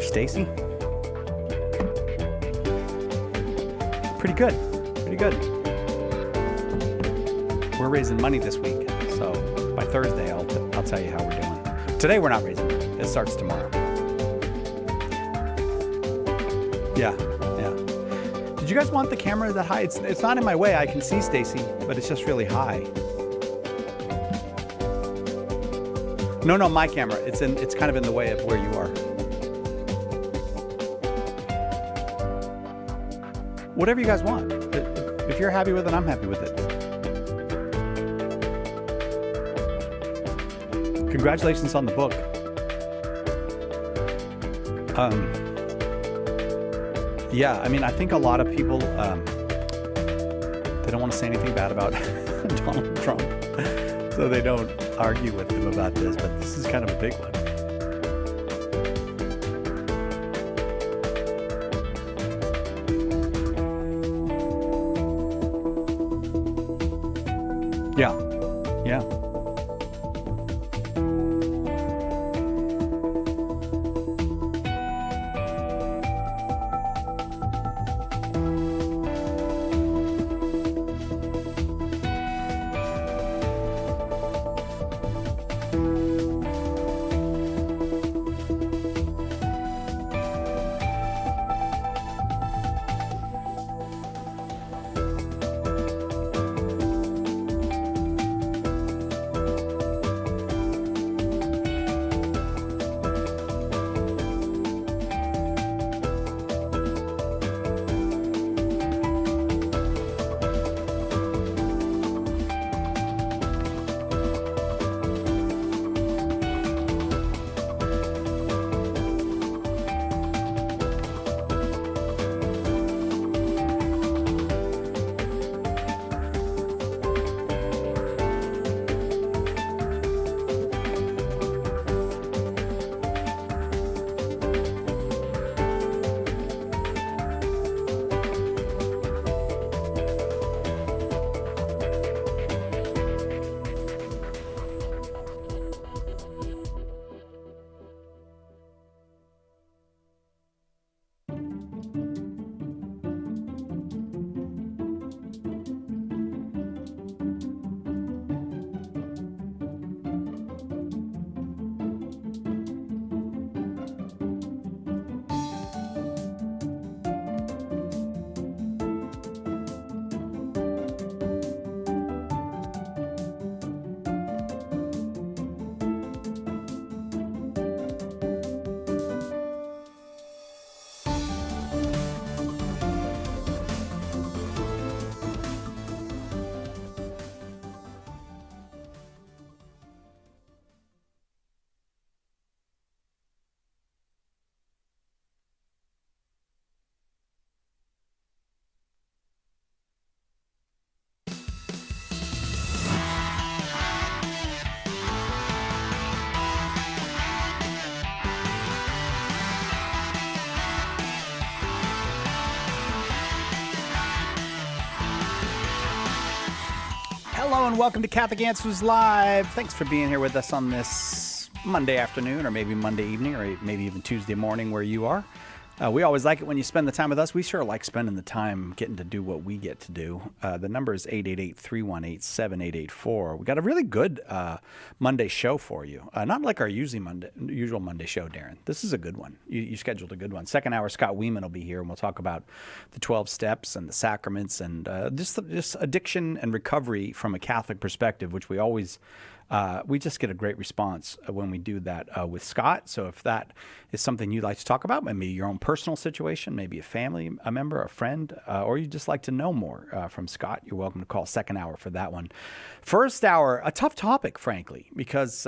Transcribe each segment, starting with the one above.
Stacy? Pretty good. Pretty good. We're raising money this week, so by Thursday I'll tell you how we're doing. Today we're not raising money. It starts tomorrow. Yeah. Did you guys want the camera that high? It's not in my way. I can see Stacy, but it's just really high. No, my camera. It's kind of in the way of where you are. Whatever you guys want. If you're happy with it, I'm happy with it. Congratulations on the book. Yeah, I mean, I think a lot of people, they don't want to say anything bad about Donald Trump, so they don't argue with him about this, but this is kind of a big one. Yeah. Hello and welcome to Catholic Answers Live. Thanks for being here with us on this Monday afternoon, or maybe Monday evening, or maybe even Tuesday morning where you are. We always like it when you spend the time with us. We sure like spending the time getting to do what we get to do. The number is 888-318-7884. We got a really good Monday show for you. Not like our usual Monday show, Darren. This is a good one. You scheduled a good one. Second hour, Scott Weeman will be here, and we'll talk about the 12 steps and the sacraments and just addiction and recovery from a Catholic perspective, which we always we just get a great response when we do that with Scott. So if that is something you'd like to talk about, maybe your own personal situation, maybe a family a member, a friend, or you just like to know more from Scott, you're welcome to call second hour for that one. First hour, a tough topic, frankly, because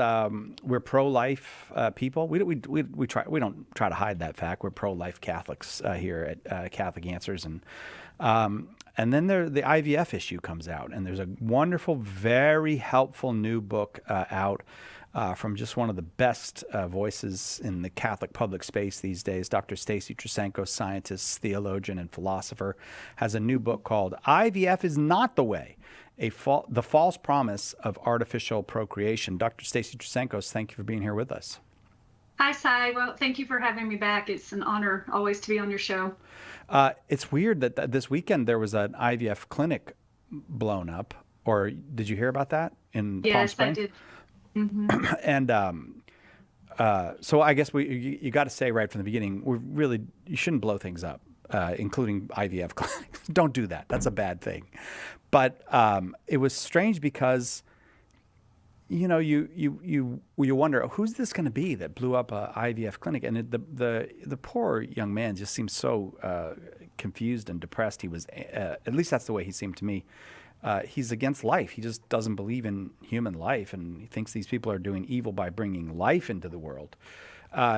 we're pro-life people. We don't try to hide that fact. We're pro-life Catholics here at Catholic Answers, and then the IVF issue comes out, and there's a wonderful, very helpful new book out from just one of the best voices in the Catholic public space these days. Dr. Stacy Trasenko, scientist, theologian, and philosopher, has a new book called IVF is Not the Way, the False Promise of Artificial Procreation. Dr. Stacy Trasenko, thank you for being here with us. Hi, Sai. Well, thank you for having me back. It's an honor always to be on your show. It's weird that this weekend there was an IVF clinic blown up. Or did you hear about that in Palm Yes, I Springs? did. Hmm. And so I guess you got to say right from the beginning, you shouldn't blow things up, including IVF clinics. Don't do that. That's a bad thing. But it was strange because you wonder who's this going to be that blew up a IVF clinic, and the poor young man just seemed so confused and depressed. He was at least that's the way he seemed to me. He's against life. He just doesn't believe in human life, and he thinks these people are doing evil by bringing life into the world.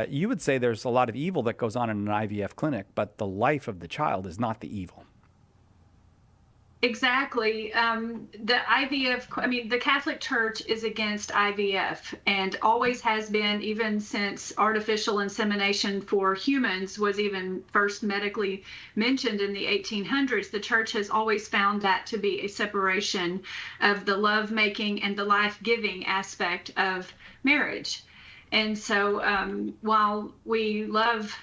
You would say there's a lot of evil that goes on in an IVF clinic, but the life of the child is not the evil. Exactly. The IVF, I mean, the Catholic Church is against IVF and always has been, even since artificial insemination for humans was even first medically mentioned in the 1800s. The Church has always found that to be a separation of the love making and the life giving aspect of marriage. And so while we love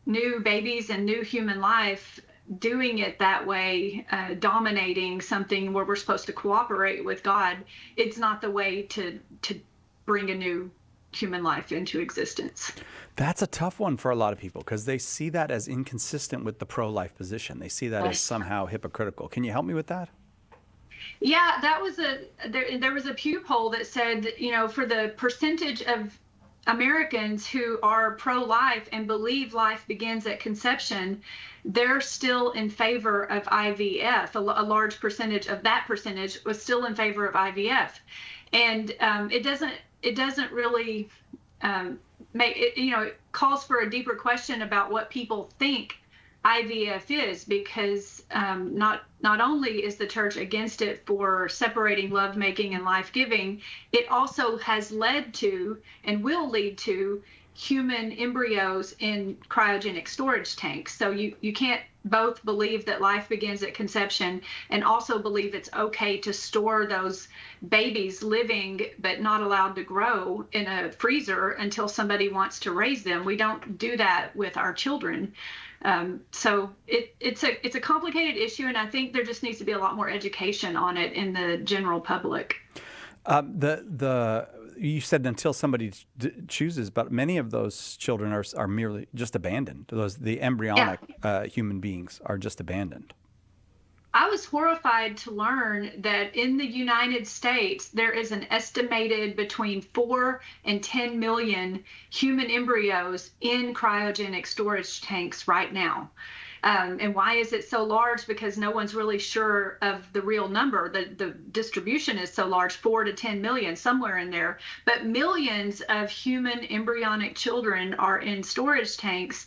new babies and new human life, doing it that way, dominating something where we're supposed to cooperate with God, it's not the way to bring a new human life into existence. That's a tough one for a lot of people because they see that as inconsistent with the pro-life position. They see that as Yes. somehow hypocritical. Can you help me with that? Yeah, that was there was a Pew poll that said, for the percentage of Americans who are pro-life and believe life begins at conception, they're still in favor of IVF. A large percentage of that percentage was still in favor of IVF, and it doesn't really make it. It calls for a deeper question about what people think IVF is, because not only is the church against it for separating lovemaking and life giving, it also has led to and will lead to human embryos in cryogenic storage tanks. So you can't both believe that life begins at conception and also believe it's okay to store those babies living but not allowed to grow in a freezer until somebody wants to raise them. We don't do that with our children. So it's a complicated issue, and I think there just needs to be a lot more education on it in the general public. The you said until somebody chooses, but many of those children are merely just abandoned. The Yeah. embryonic human beings are just abandoned. I was horrified to learn that in the United States, there is an estimated between 4 and 10 million human embryos in cryogenic storage tanks right now. And why is it so large? Because no one's really sure of the real number. The distribution is so large, 4 to 10 million, somewhere in there. But millions of human embryonic children are in storage tanks.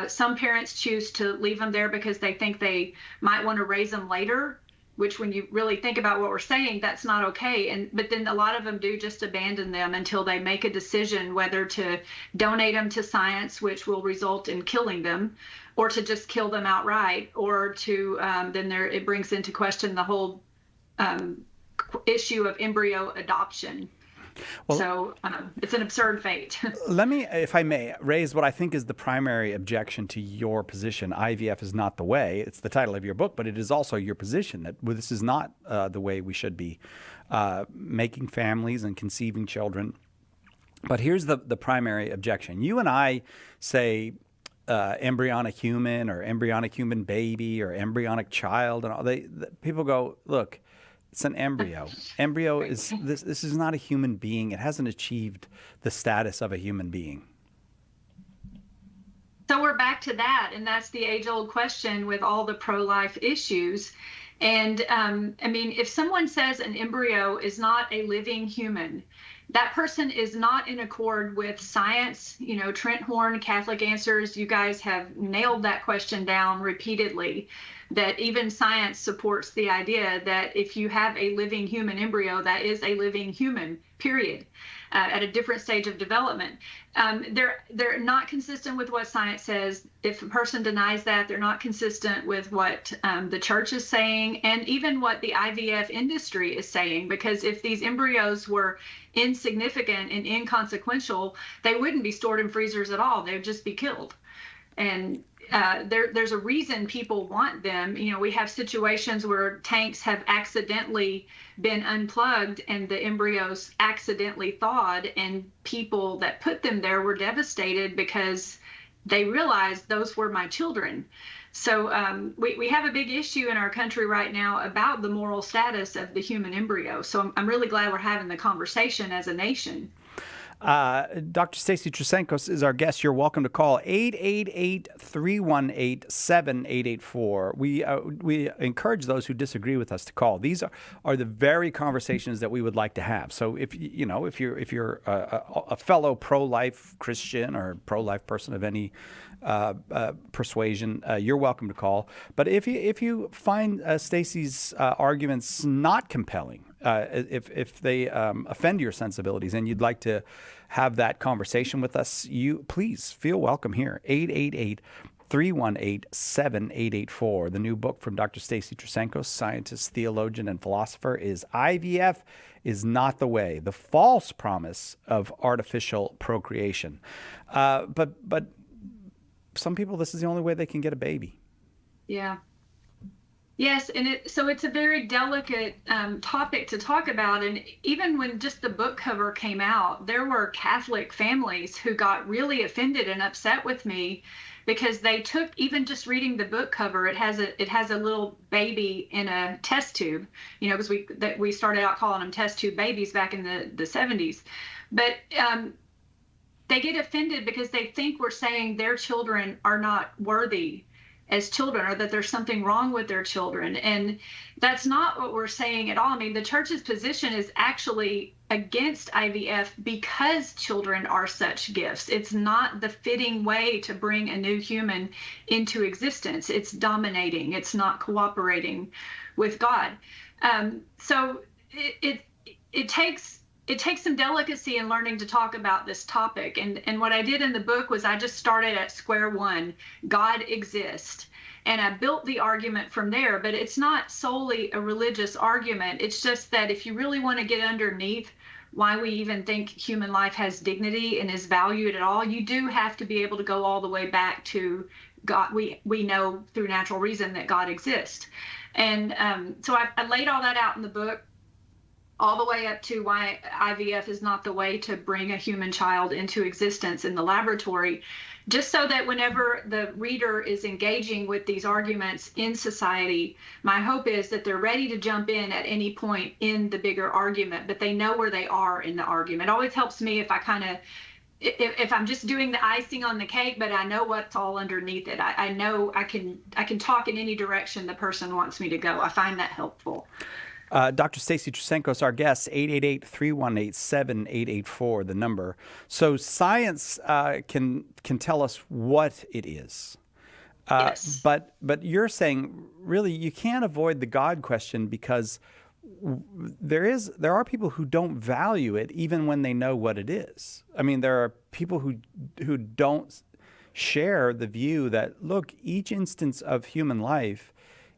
Some parents choose to leave them there because they think they might want to raise them later, which when you really think about what we're saying, that's not okay. But then a lot of them do just abandon them until they make a decision whether to donate them to science, which will result in killing them, or to just kill them outright, or to then it brings into question the whole um, issue of embryo adoption. Well, So it's an absurd fate. let me, if I may, raise what I think is the primary objection to your position. IVF is not the way. It's the title of your book, but it is also your position that this is not the way we should be making families and conceiving children. But here's the primary objection. You and I say embryonic human or embryonic human baby or embryonic child, and all people go, look, it's an embryo. Embryo is this. This is not a human being. It hasn't achieved the status of a human being. So we're back to that, and that's the age-old question with all the pro-life issues. And I mean, if someone says an embryo is not a living human, that person is not in accord with science. Trent Horn, Catholic Answers, you guys have nailed that question down repeatedly, that even science supports the idea that if you have a living human embryo, that is a living human, period, at a different stage of development. They're not consistent with what science says. If a person denies that, they're not consistent with what the church is saying, and even what the IVF industry is saying. Because if these embryos were insignificant and inconsequential, they wouldn't be stored in freezers at all. They would just be killed. And there's a reason people want them. You know, we have situations where tanks have accidentally been unplugged and the embryos accidentally thawed, and people that put them there were devastated because they realized those were my children. So we have a big issue in our country right now about the moral status of the human embryo. So I'm really glad we're having the conversation as a nation. Dr. Stacy Trasancos is our guest. You're welcome to call 888-318-7884. We encourage those who disagree with us to call. These are the very conversations that we would like to have. So if you're a fellow pro-life Christian or pro-life person of any persuasion, you're welcome to call. But if you find Stacy's arguments not compelling, if they offend your sensibilities and you'd like to have that conversation with us, you please feel welcome here. 888-318-7884. The new book from Dr. Stacy Trasancos, scientist, theologian, and philosopher, is IVF is Not the Way: The False Promise of Artificial Procreation. But some people, this is the only way they can get a baby. Yeah. Yes, and so it's a very delicate topic to talk about. And even when just the book cover came out, there were Catholic families who got really offended and upset with me because they took, even just reading the book cover, it has a little baby in a test tube, you know, because we started out calling them test tube babies back in the 70s. But they get offended because they think we're saying their children are not worthy as children, or that there's something wrong with their children. And that's not what we're saying at all. I mean, the church's position is actually against IVF because children are such gifts. It's not the fitting way to bring a new human into existence. It's dominating. It's not cooperating with God. So it takes some delicacy in learning to talk about this topic. And what I did in the book was I just started at square one. God exists. And I built the argument from there, but it's not solely a religious argument. It's just that if you really want to get underneath why we even think human life has dignity and is valued at all, you do have to be able to go all the way back to God. We know through natural reason that God exists. And so I laid all that out in the book, all the way up to why IVF is not the way to bring a human child into existence in the laboratory, just so that whenever the reader is engaging with these arguments in society, my hope is that they're ready to jump in at any point in the bigger argument, but they know where they are in the argument. It always helps me if if I'm just doing the icing on the cake, but I know what's all underneath it. I know I can talk in any direction the person wants me to go. I find that helpful. Dr. Stacy Trasancos, our guest, 888-318-7884, the number. So science can tell us what it is. Yes. But you're saying, really, you can't avoid the God question because there are people who don't value it even when they know what it is. I mean, there are people who don't share the view that, look, each instance of human life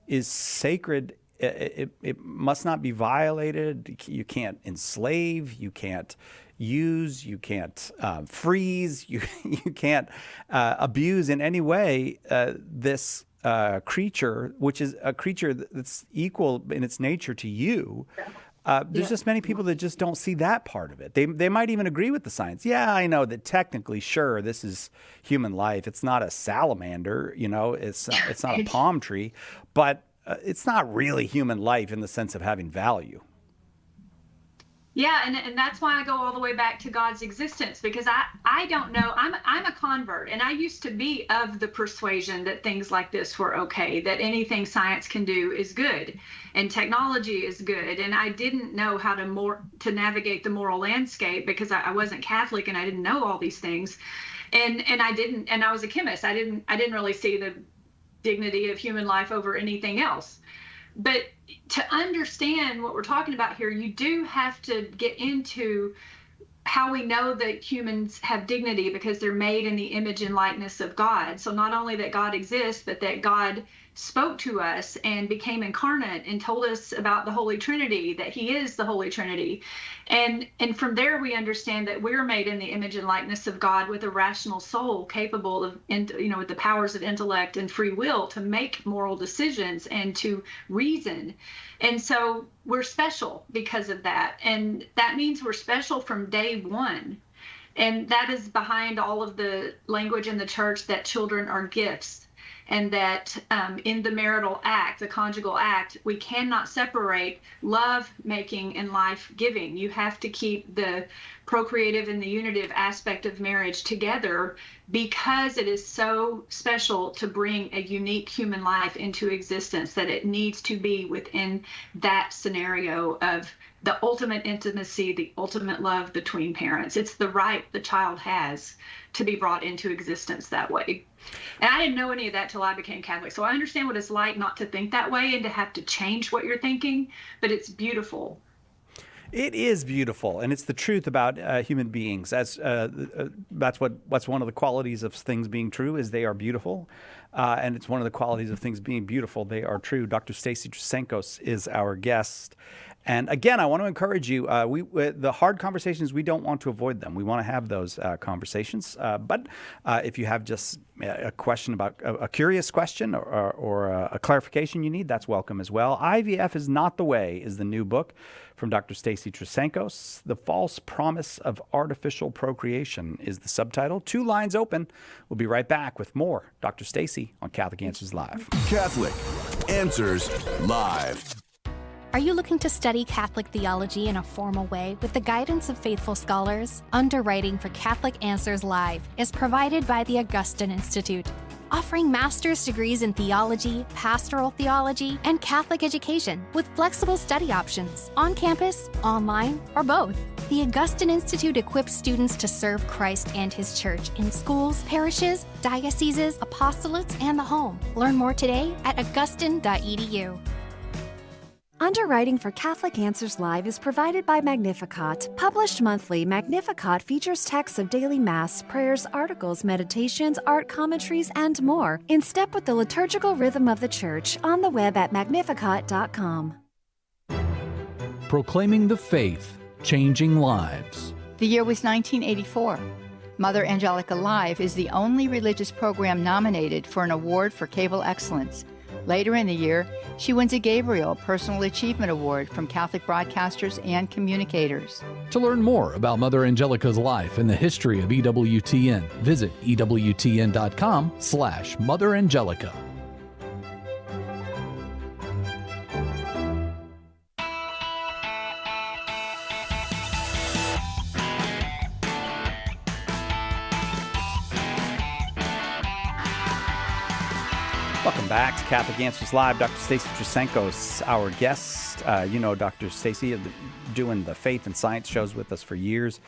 is sacred. It must not be violated. You can't enslave. You can't use. You can't freeze. You can't abuse in any way this creature, which is a creature that's equal in its nature to you. There's just many people that just don't see that part of it. They might even agree with the science. Yeah, I know that technically, sure, this is human life. It's not a salamander, you know. It's not a palm tree, but it's not really human life in the sense of having value. Yeah, and that's why I go all the way back to God's existence, because I don't know. I'm a convert, and I used to be of the persuasion that things like this were okay, that anything science can do is good, and technology is good. And I didn't know how to navigate the moral landscape because I wasn't Catholic and I didn't know all these things, and I was a chemist. I didn't really see the dignity of human life over anything else. But to understand what we're talking about here, you do have to get into how we know that humans have dignity because they're made in the image and likeness of God. So not only that God exists, but that God spoke to us and became incarnate and told us about the Holy Trinity, that he is the Holy Trinity. And from there, we understand that we're made in the image and likeness of God with a rational soul capable of, with the powers of intellect and free will to make moral decisions and to reason. And so we're special because of that. And that means we're special from day one. And that is behind all of the language in the church that children are gifts, and that in the marital act, the conjugal act, we cannot separate love making and life giving. You have to keep the procreative and the unitive aspect of marriage together, because it is so special to bring a unique human life into existence, that it needs to be within that scenario of the ultimate intimacy, the ultimate love between parents. It's the right the child has to be brought into existence that way. And I didn't know any of that till I became Catholic. So I understand what it's like not to think that way and to have to change what you're thinking, but it's beautiful. It is beautiful, and it's the truth about human beings. That's what's one of the qualities of things being true, is they are beautiful, and it's one of the qualities of things being beautiful. They are true. Dr. Stacy Trasancos is our guest. And again, I want to encourage you, the hard conversations, we don't want to avoid them. We want to have those conversations. But if you have just a question about a curious question or a clarification you need, that's welcome as well. IVF is Not the Way is the new book from Dr. Stacy Trasancos. The False Promise of Artificial Procreation is the subtitle. 2 lines open. We'll be right back with more Dr. Stacy on Catholic Answers Live. Catholic Answers Live. Are you looking to study Catholic theology in a formal way with the guidance of faithful scholars? Underwriting for Catholic Answers Live is provided by the Augustine Institute, offering master's degrees in theology, pastoral theology, and Catholic education with flexible study options on campus, online, or both. The Augustine Institute equips students to serve Christ and His Church in schools, parishes, dioceses, apostolates, and the home. Learn more today at augustine.edu. Underwriting for Catholic Answers Live is provided by Magnificat. Published monthly, Magnificat features texts of daily Mass, prayers, articles, meditations, art commentaries, and more, in step with the liturgical rhythm of the Church, on the web at magnificat.com. Proclaiming the faith, changing lives. The year was 1984. Mother Angelica Live is the only religious program nominated for an award for cable excellence. Later in the year, she wins a Gabriel Personal Achievement Award from Catholic broadcasters and communicators. To learn more about Mother Angelica's life and the history of EWTN, visit EWTN.com/Mother Angelica. Welcome back to Catholic Answers Live. Dr. Stacy Trasancos, our guest. Dr. Stacy, doing the faith and science shows with us for years.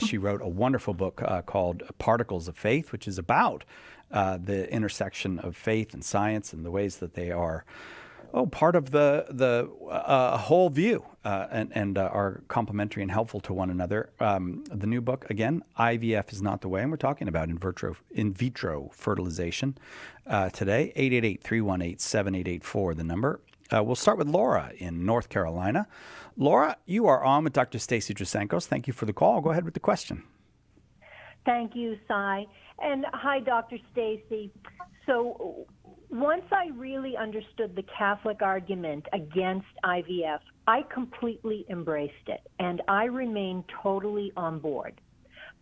She wrote a wonderful book called Particles of Faith, which is about the intersection of faith and science and the ways that they are part of the whole view and are complementary and helpful to one another. The new book, again, IVF is Not the Way, and we're talking about in vitro fertilization today. 888-318-7884, the number. We'll start with Laura in North Carolina. Laura, you are on with Dr. Stacy Trasancos. Thank you for the call. Go ahead with the question. Thank you, Cy. And hi, Dr. Stacy. So once I really understood the Catholic argument against IVF, I completely embraced it, and I remain totally on board.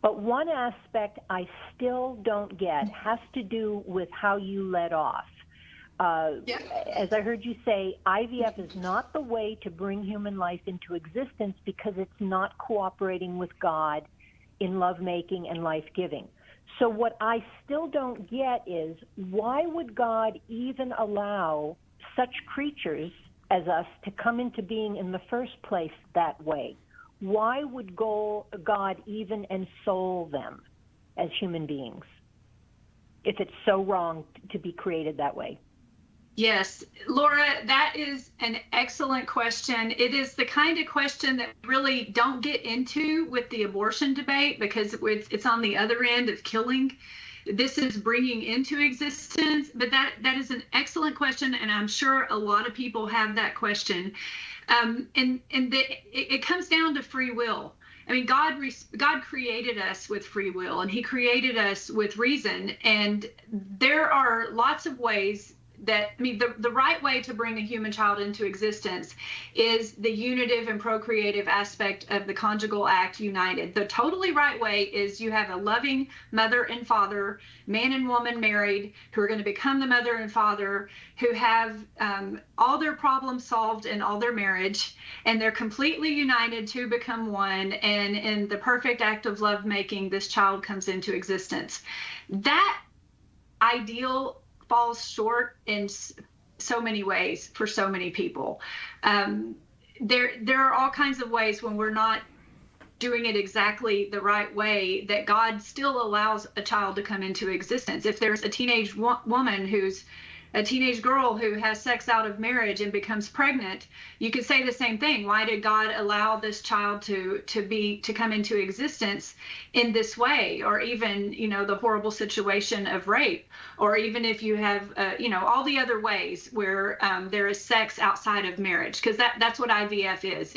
But one aspect I still don't get has to do with how you led off. As I heard you say, IVF is not the way to bring human life into existence because it's not cooperating with God in lovemaking and life-giving. So what I still don't get is, why would God even allow such creatures as us to come into being in the first place that way? Why would God even ensoul them as human beings if it's so wrong to be created that way? Yes, Laura, that is an excellent question. It is the kind of question that we really don't get into with the abortion debate because it's on the other end of killing. this is bringing into existence? But that is an excellent question, and I'm sure a lot of people have that question. It comes down to free will. I mean, God created us with free will, and He created us with reason. And there are lots of ways that, I mean, the right way to bring a human child into existence is the unitive and procreative aspect of the conjugal act united. The totally right way is you have a loving mother and father, man and woman married, who are going to become the mother and father, who have all their problems solved in all their marriage, and they're completely united to become one. And in the perfect act of lovemaking, this child comes into existence. That ideal falls short in so many ways for so many people. There are all kinds of ways when we're not doing it exactly the right way that God still allows a child to come into existence. If there's a teenage woman who's a teenage girl who has sex out of marriage and becomes pregnant, you could say the same thing. Why did God allow this child to come into existence in this way? Or even, the horrible situation of rape, or even if you have, all the other ways where there is sex outside of marriage, because that's what IVF is.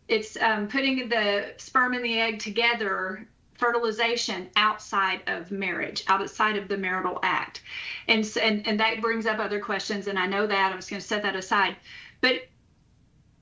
It's putting the sperm and the egg together, fertilization outside of marriage, outside of the marital act. And that brings up other questions, and I know that. I'm just going to set that aside. But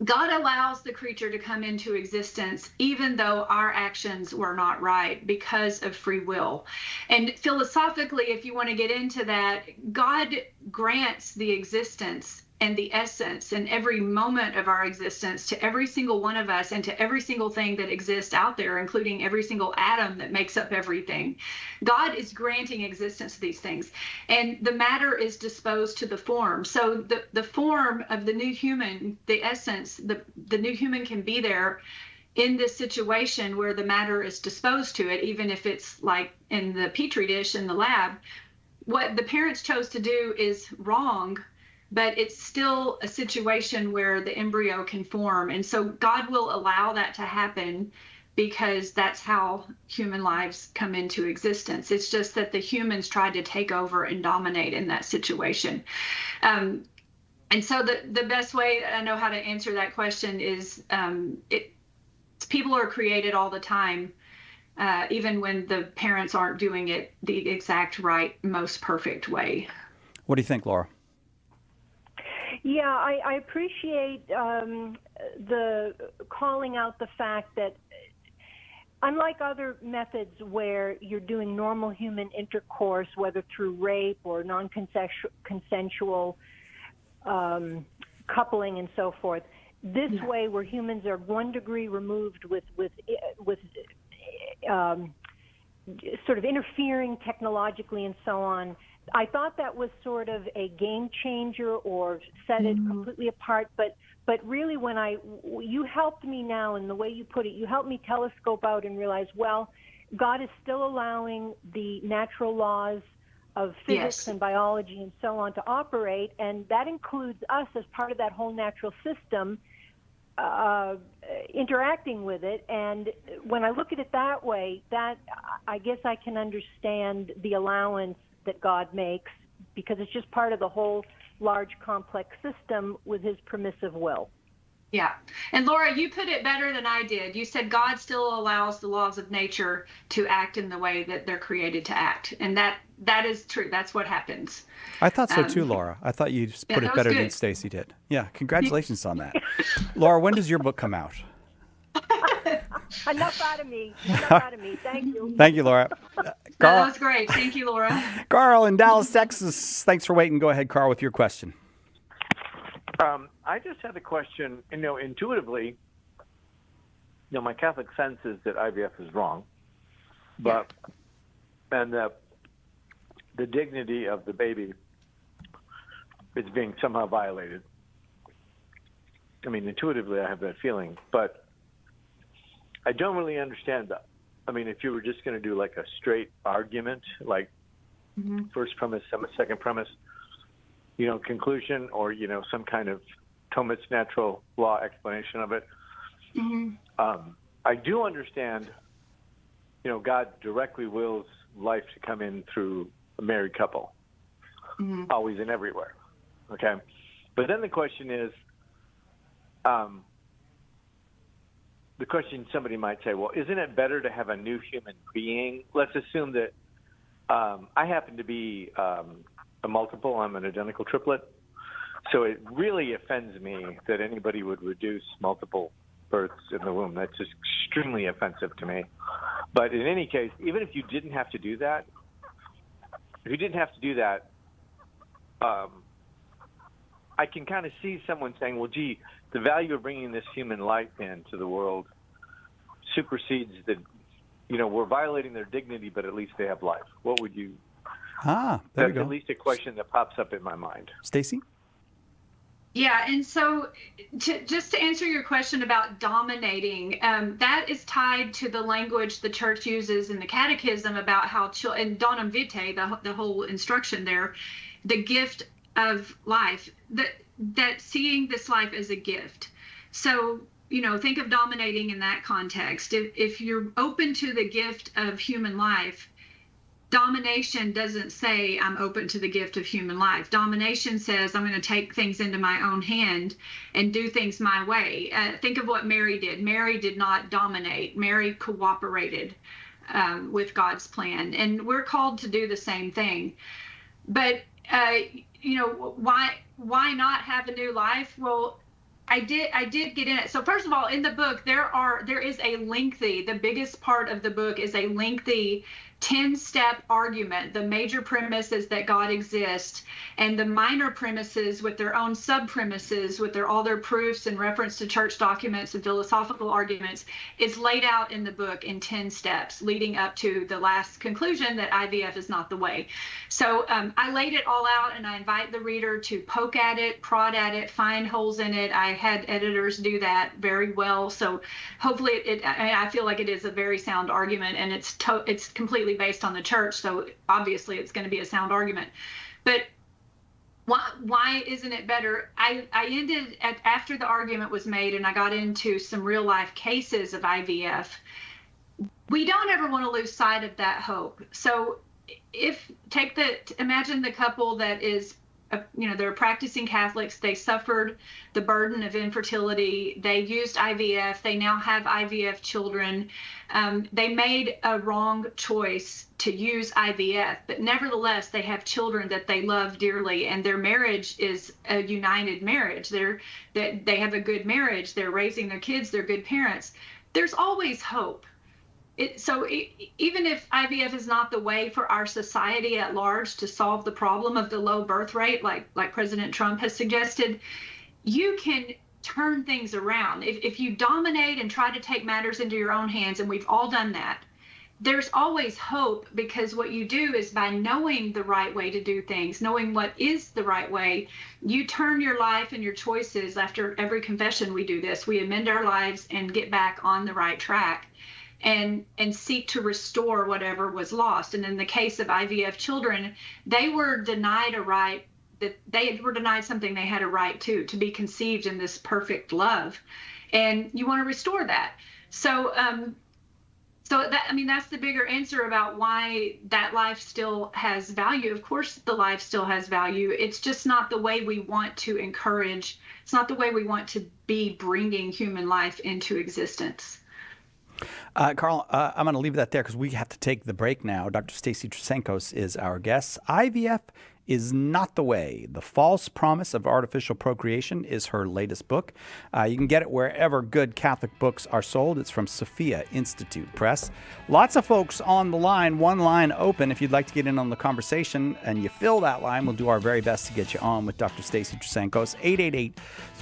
God allows the creature to come into existence even though our actions were not right, because of free will. And philosophically, if you want to get into that, God grants the existence and the essence and every moment of our existence to every single one of us, and to every single thing that exists out there, including every single atom that makes up everything. God is granting existence to these things, and the matter is disposed to the form. So the form of the new human, the essence, the new human can be there in this situation where the matter is disposed to it, even if it's like in the petri dish in the lab. What the parents chose to do is wrong, but it's still a situation where the embryo can form. And so God will allow that to happen because that's how human lives come into existence. It's just that the humans tried to take over and dominate in that situation. And so the best way I know how to answer that question is people are created all the time, even when the parents aren't doing it the exact right, most perfect way. What do you think, Laura? Yeah, I appreciate the calling out the fact that unlike other methods where you're doing normal human intercourse, whether through rape or non-consensual coupling and so forth, this way where humans are 1 degree removed with sort of interfering technologically and so on, I thought that was sort of a game changer or set it completely apart. But really, when you helped me now in the way you put it, you helped me telescope out and realize, well, God is still allowing the natural laws of physics and biology and so on to operate, and that includes us as part of that whole natural system, interacting with it. And when I look at it that way, that I guess I can understand the allowance that God makes, because it's just part of the whole large complex system with his permissive will. Yeah. And Laura, you put it better than I did. You said God still allows the laws of nature to act in the way that they're created to act. And that is true. That's what happens. I thought so too, Laura. I thought you put it better than Stacy did. Yeah. Congratulations on that. Laura, when does your book come out? Enough out of me. Thank you. Thank you, Laura. Carl, that was great. Thank you, Laura. Carl in Dallas, Texas. Thanks for waiting. Go ahead, Carl, with your question. I just had a question. Intuitively, my Catholic sense is that IVF is wrong, and that the dignity of the baby is being somehow violated. I mean, intuitively, I have that feeling, but I don't really understand that. I mean, if you were just going to do like a straight argument, like first premise, second premise, conclusion, or, some kind of Thomas natural law explanation of it. I do understand God directly wills life to come in through a married couple, always and everywhere. Okay, but then the question is, the question somebody might say, well, isn't it better to have a new human being? Let's assume that I happen to be a multiple. I'm an identical triplet. So it really offends me that anybody would reduce multiple births in the womb. That's just extremely offensive to me. But in any case, even if you didn't have to do that, I can kind of see someone saying, well, gee, the value of bringing this human life into the world supersedes the, we're violating their dignity, but at least they have life. What would you? There That's you go. at least a question that pops up in my mind. Stacy? Yeah, and so just to answer your question about dominating, that is tied to the language the church uses in the catechism about how, and Donum Vitae, the whole instruction there, the gift of life, that seeing this life as a gift. So, think of dominating in that context. If you're open to the gift of human life, domination doesn't say I'm open to the gift of human life. Domination says I'm going to take things into my own hand and do things my way. Think of what Mary did. Mary did not dominate. Mary cooperated with God's plan. And we're called to do the same thing. But, why not have a new life? Well, I did get in it. So first of all, in the book, there is a lengthy, the biggest part of the book is a lengthy 10-step argument. The major premise is that God exists, and the minor premises with their own sub-premises, with all their proofs and reference to church documents and philosophical arguments, is laid out in the book in 10 steps, leading up to the last conclusion that IVF is not the way. So I laid it all out, and I invite the reader to poke at it, prod at it, find holes in it. I had editors do that very well. So hopefully I feel like it is a very sound argument, and it's completely based on the church, so obviously it's going to be a sound argument. But why isn't it better? I ended after the argument was made, and I got into some real life cases of IVF. We don't ever want to lose sight of that hope. So imagine the couple that is, they're practicing Catholics. They suffered the burden of infertility. They used IVF. They now have IVF children. They made a wrong choice to use IVF, but nevertheless, they have children that they love dearly, and their marriage is a united marriage. They have a good marriage. They're raising their kids. They're good parents. There's always hope. Even if IVF is not the way for our society at large to solve the problem of the low birth rate, like President Trump has suggested, you can turn things around. If you dominate and try to take matters into your own hands, and we've all done that, there's always hope, because what you do is, by knowing the right way to do things, knowing what is the right way, you turn your life and your choices. After every confession, we do this. We amend our lives and get back on the right track, and seek to restore whatever was lost. And in the case of IVF children, they were denied a right, that they were denied something they had a right to be conceived in this perfect love. And you want to restore that. So that's the bigger answer about why that life still has value. Of course, the life still has value. It's just not the way we want to encourage. It's not the way we want to be bringing human life into existence. Carl, I'm going to leave that there because we have to take the break now. Dr. Stacy Trasancos is our guest. IVF is not the way. The False Promise of Artificial Procreation is her latest book. You can get it wherever good Catholic books are sold. It's from Sophia Institute Press. Lots of folks on the line, one line open. If you'd like to get in on the conversation and you fill that line, we'll do our very best to get you on with Dr. Stacy Trasancos.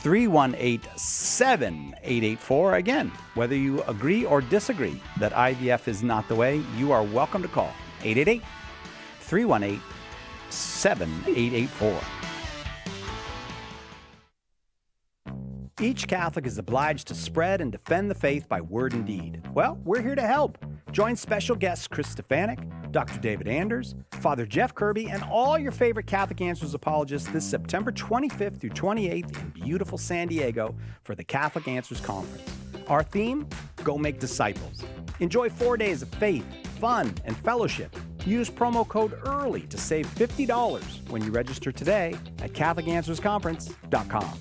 888-318-7884. Again, whether you agree or disagree that IVF is not the way, you are welcome to call 888-318-7884. Each Catholic is obliged to spread and defend the faith by word and deed. Well, we're here to help. Join special guests Chris Stefanik, Dr. David Anders, Father Jeff Kirby, and all your favorite Catholic Answers apologists this September 25th through 28th in beautiful San Diego for the Catholic Answers Conference. Our theme, Go Make Disciples. Enjoy 4 days of faith, fun, and fellowship. Use promo code EARLY to save $50 when you register today at CatholicAnswersConference.com.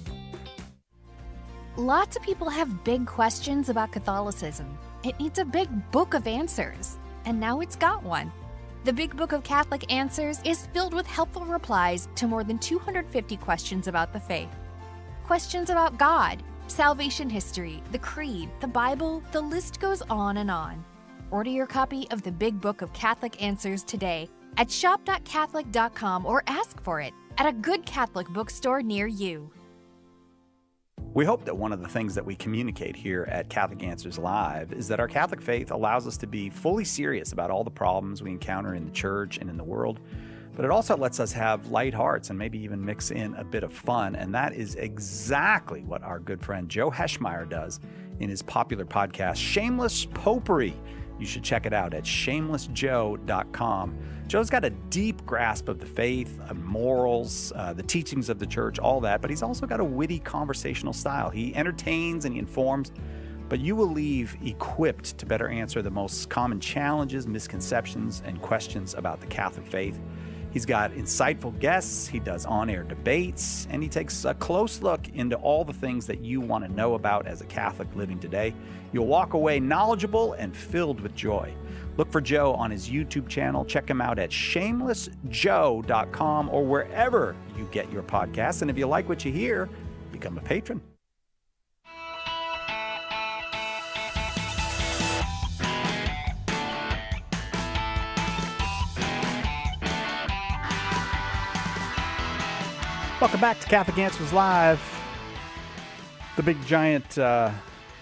Lots of people have big questions about Catholicism. It needs a big book of answers, and now it's got one. The Big Book of Catholic Answers is filled with helpful replies to more than 250 questions about the faith. Questions about God, salvation history, the Creed, the Bible, the list goes on and on. Order your copy of the Big Book of Catholic Answers today at shop.catholic.com or ask for it at a good Catholic bookstore near you. We hope that one of the things that we communicate here at Catholic Answers Live is that our Catholic faith allows us to be fully serious about all the problems we encounter in the church and in the world, but it also lets us have light hearts and maybe even mix in a bit of fun. And that is exactly what our good friend Joe Heschmeyer does in his popular podcast, Shameless Popery. You should check it out at shamelessjoe.com. Joe's got a deep grasp of the faith, morals, the teachings of the church, all that, but he's also got a witty conversational style. He entertains and he informs, but you will leave equipped to better answer the most common challenges, misconceptions, and questions about the Catholic faith. He's got insightful guests, he does on-air debates, and he takes a close look into all the things that you want to know about as a Catholic living today. You'll walk away knowledgeable and filled with joy. Look for Joe on his YouTube channel. Check him out at shamelessjoe.com or wherever you get your podcasts. And if you like what you hear, become a patron. Welcome back to Catholic Answers Live. The big giant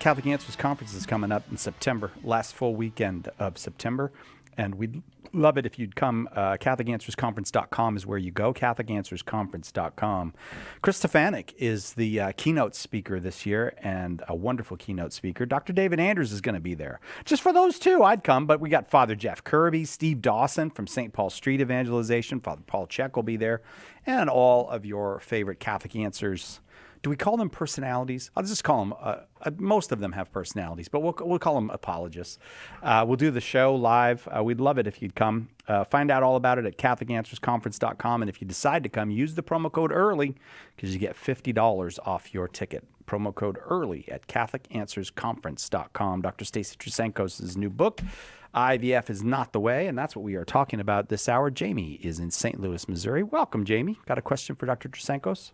Catholic Answers Conference is coming up in September, last full weekend of September. And we'd love it if you'd come. CatholicAnswersConference.com is where you go, CatholicAnswersConference.com. Chris Stefanik is the keynote speaker this year, and a wonderful keynote speaker. Dr. David Anders is going to be there. Just for those two, I'd come, but we got Father Jeff Kirby, Steve Dawson from St. Paul Street Evangelization, Father Paul Check will be there, and all of your favorite Catholic Answers. Do we call them personalities? I'll just call them, most of them have personalities, but we'll call them apologists. We'll do the show live. We'd love it if you'd come. Find out all about it at CatholicAnswersConference.com. And if you decide to come, use the promo code EARLY because you get $50 off your ticket. Promo code EARLY at CatholicAnswersConference.com. Dr. Stacy Trasankos' new book, IVF is Not the Way, and that's what we are talking about this hour. Jamie is in St. Louis, Missouri. Welcome, Jamie. Got a question for Dr. Trasankos?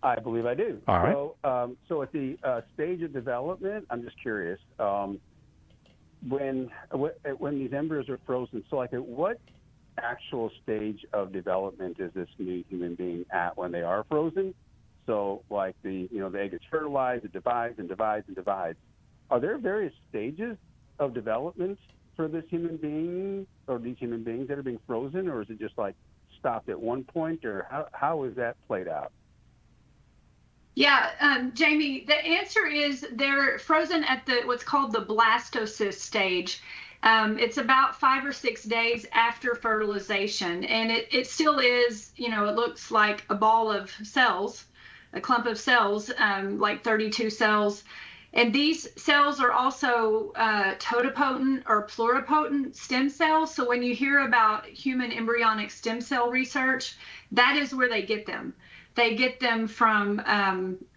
I believe I do. All right. So at the stage of development, I'm just curious, when these embryos are frozen, so like at what actual stage of development is this new human being at when they are frozen? So like the egg is fertilized, it divides and divides and divides. Are there various stages of development for this human being or these human beings that are being frozen, or is it just like stopped at one point, or how is that played out? Yeah, Jamie, the answer is they're frozen at what's called the blastocyst stage. It's about 5 or 6 days after fertilization, and it still is, it looks like a ball of cells, a clump of cells, like 32 cells. And these cells are also totipotent or pluripotent stem cells. So when you hear about human embryonic stem cell research, that is where they get them. They get them from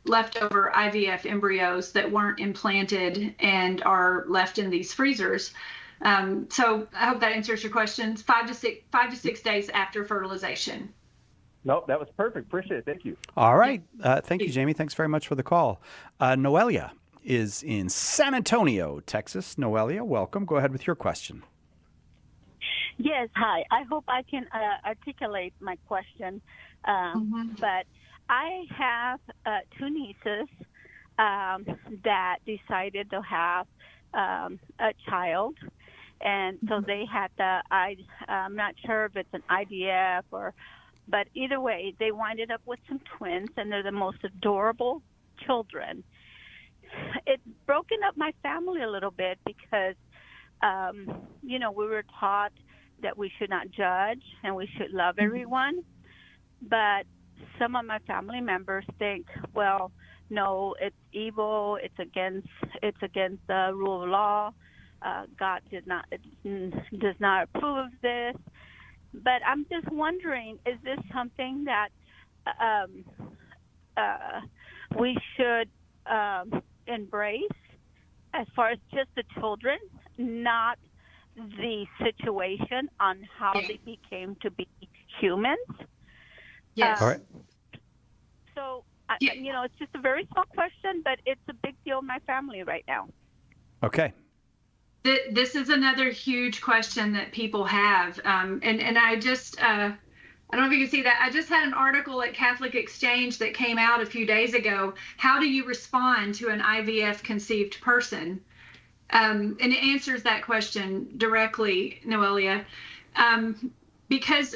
leftover IVF embryos that weren't implanted and are left in these freezers. So I hope that answers your questions. 5 to 6 days after fertilization. Nope, that was perfect. Appreciate it. Thank you. All right. Thank you, Jamie. Thanks very much for the call. Noelia is in San Antonio, Texas. Noelia, welcome. Go ahead with your question. Yes, hi. I hope I can articulate my question. But I have two nieces that decided to have a child. And so they had I'm not sure if it's an IVF but either way, they winded up with some twins, and they're the most adorable children. It's broken up my family a little bit because, we were taught that we should not judge and we should love everyone. But some of my family members think, well, no, it's evil. It's against the rule of law. God does not approve of this. But I'm just wondering, is this something that we should embrace as far as just the children, not the situation on how they became to be humans? Yes. All right. So, it's just a very small question, but it's a big deal in my family right now. Okay. This is another huge question that people have. And I just, I don't know if you can see that. I just had an article at Catholic Exchange that came out a few days ago. How do you respond to an IVF conceived person? And it answers that question directly, Noelia. Because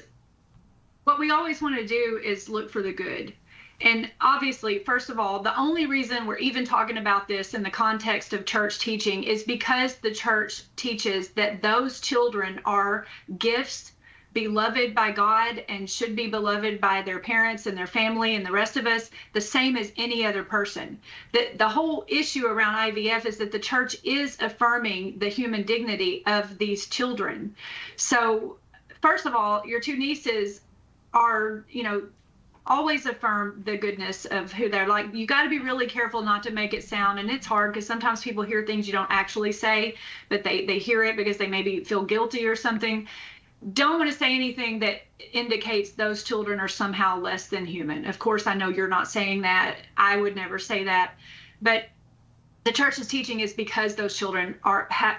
what we always want to do is look for the good. And obviously, first of all, the only reason we're even talking about this in the context of church teaching is because the church teaches that those children are gifts beloved by God and should be beloved by their parents and their family and the rest of us, the same as any other person. The whole issue around IVF is that the church is affirming the human dignity of these children. So, first of all, your two nieces are, always affirm the goodness of who they're like. You got to be really careful not to make it sound, and it's hard because sometimes people hear things you don't actually say, but they hear it because they maybe feel guilty or something. Don't want to say anything that indicates those children are somehow less than human. Of course, I know you're not saying that. I would never say that. But the church's teaching is because those children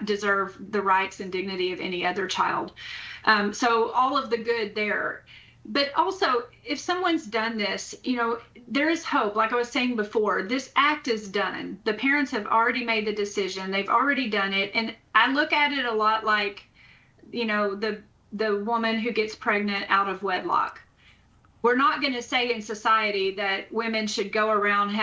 deserve the rights and dignity of any other child. So all of the good there. But also, if someone's done this, there is hope. Like I was saying before, this act is done. The parents have already made the decision. They've already done it. And I look at it a lot like, the woman who gets pregnant out of wedlock. We're not going to say in society that women should go around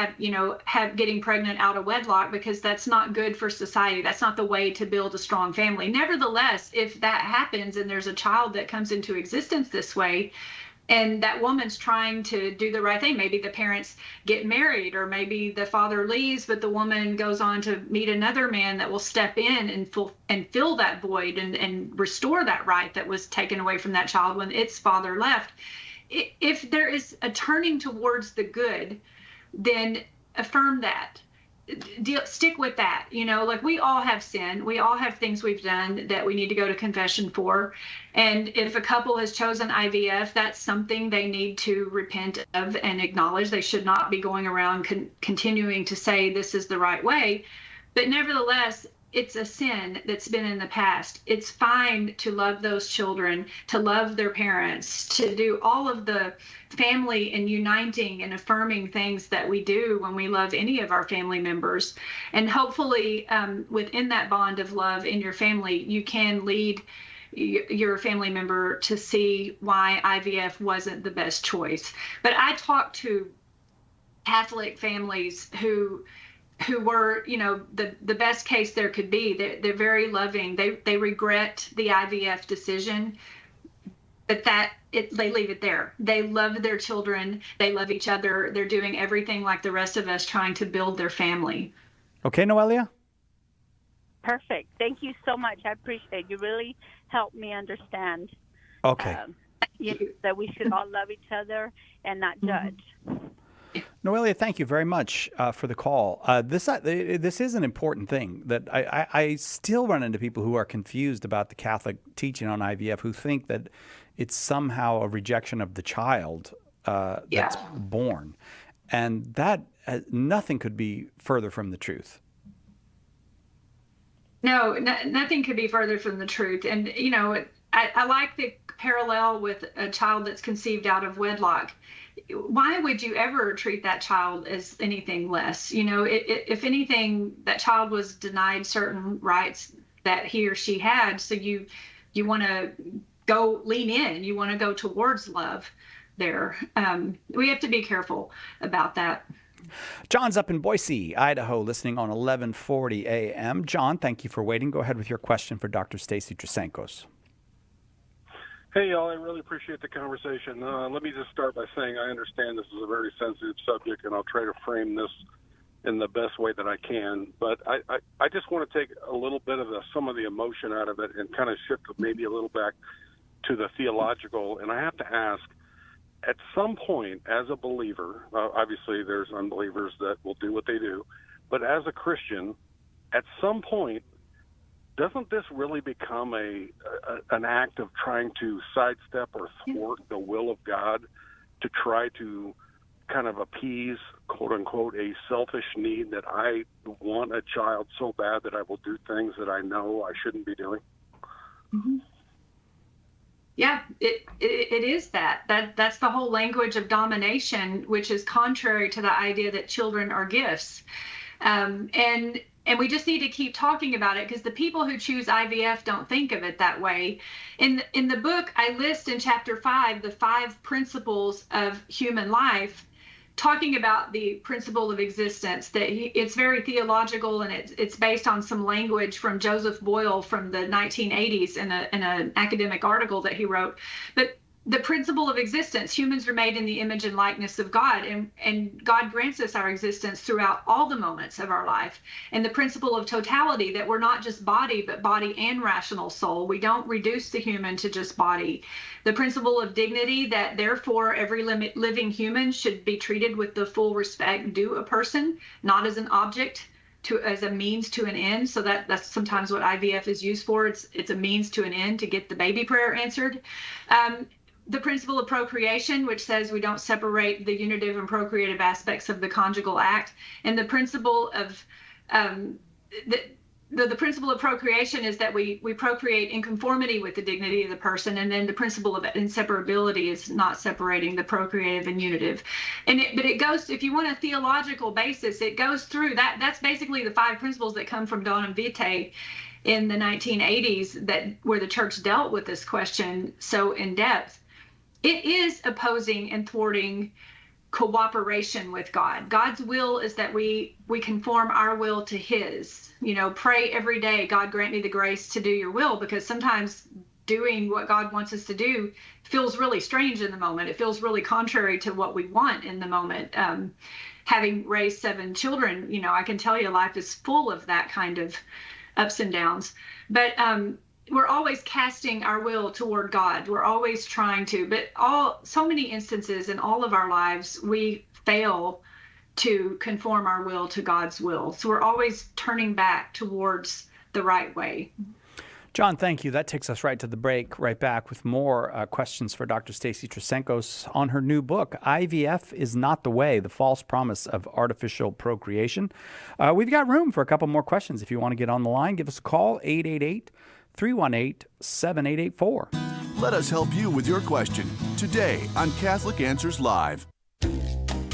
getting pregnant out of wedlock, because that's not good for society. That's not the way to build a strong family. Nevertheless, if that happens and there's a child that comes into existence this way, and that woman's trying to do the right thing, maybe the parents get married, or maybe the father leaves, but the woman goes on to meet another man that will step in and fill that void and restore that right that was taken away from that child when its father left. If there is a turning towards the good, then affirm that. Stick with that. Like, we all have sin. We all have things we've done that we need to go to confession for. And if a couple has chosen IVF, that's something they need to repent of and acknowledge. They should not be going around continuing to say this is the right way. But nevertheless, it's a sin that's been in the past. It's fine to love those children, to love their parents, to do all of the family and uniting and affirming things that we do when we love any of our family members. And hopefully, within that bond of love in your family, you can lead your family member to see why IVF wasn't the best choice. But I talked to Catholic families who were, the best case there could be. They're very loving. They regret the IVF decision, but they leave it there. They love their children. They love each other. They're doing everything like the rest of us, trying to build their family. Okay, Noelia? Perfect. Thank you so much. I appreciate it. You really helped me understand. Okay. That we should all love each other and not judge. Noelia, thank you very much for the call. This is an important thing that I still run into people who are confused about the Catholic teaching on IVF, who think that it's somehow a rejection of the child that's born. And that nothing could be further from the truth. No, nothing could be further from the truth. And, I like the parallel with a child that's conceived out of wedlock. Why would you ever treat that child as anything less? If anything, that child was denied certain rights that he or she had. So you want to go lean in. You want to go towards love there. We have to be careful about that. John's up in Boise, Idaho, listening on 1140 a.m. John, thank you for waiting. Go ahead with your question for Dr. Stacy Trasancos. Hey, y'all, I really appreciate the conversation. Let me just start by saying I understand this is a very sensitive subject, and I'll try to frame this in the best way that I can. But I just want to take a little bit of some of the emotion out of it and kind of shift maybe a little back to the theological. And I have to ask, at some point, as a believer, obviously there's unbelievers that will do what they do, but as a Christian, at some point, doesn't this really become an act of trying to sidestep or thwart the will of God to try to kind of appease, quote unquote, a selfish need that I want a child so bad that I will do things that I know I shouldn't be doing? Mm-hmm. Yeah, it is that's the whole language of domination, which is contrary to the idea that children are gifts. And we just need to keep talking about it, because the people who choose IVF don't think of it that way. In the book, I list in chapter 5 the 5 principles of human life, talking about the principle of existence. That it's very theological, and it's based on some language from Joseph Boyle from the 1980s in an academic article that he wrote. But the principle of existence, humans are made in the image and likeness of God, and God grants us our existence throughout all the moments of our life. And the principle of totality, that we're not just body, but body and rational soul. We don't reduce the human to just body. The principle of dignity, that therefore every living human should be treated with the full respect due a person, not as an object, as a means to an end. So that's sometimes what IVF is used for. It's a means to an end to get the baby prayer answered. The principle of procreation, which says we don't separate the unitive and procreative aspects of the conjugal act. And the principle of the principle of procreation is that we procreate in conformity with the dignity of the person. And then the principle of inseparability is not separating the procreative and unitive. But it goes, if you want a theological basis, it goes through that. That's basically the 5 principles that come from Donum Vitae in the 1980s, where the church dealt with this question so in depth. It is opposing and thwarting cooperation with God. God's will is that we conform our will to his. Pray every day, God grant me the grace to do your will, because sometimes doing what God wants us to do feels really strange in the moment. It feels really contrary to what we want in the moment. Having raised 7 children, I can tell you life is full of that kind of ups and downs. But we're always casting our will toward God. We're always trying to, but so many instances in all of our lives, we fail to conform our will to God's will. So we're always turning back towards the right way. John, thank you. That takes us right to the break. Right back with more questions for Dr. Stacy Trasenkos on her new book, IVF is Not the Way, The False Promise of Artificial Procreation. We've got room for a couple more questions. If you want to get on the line, give us a call, 888-318-7884. Let us help you with your question today on Catholic Answers Live.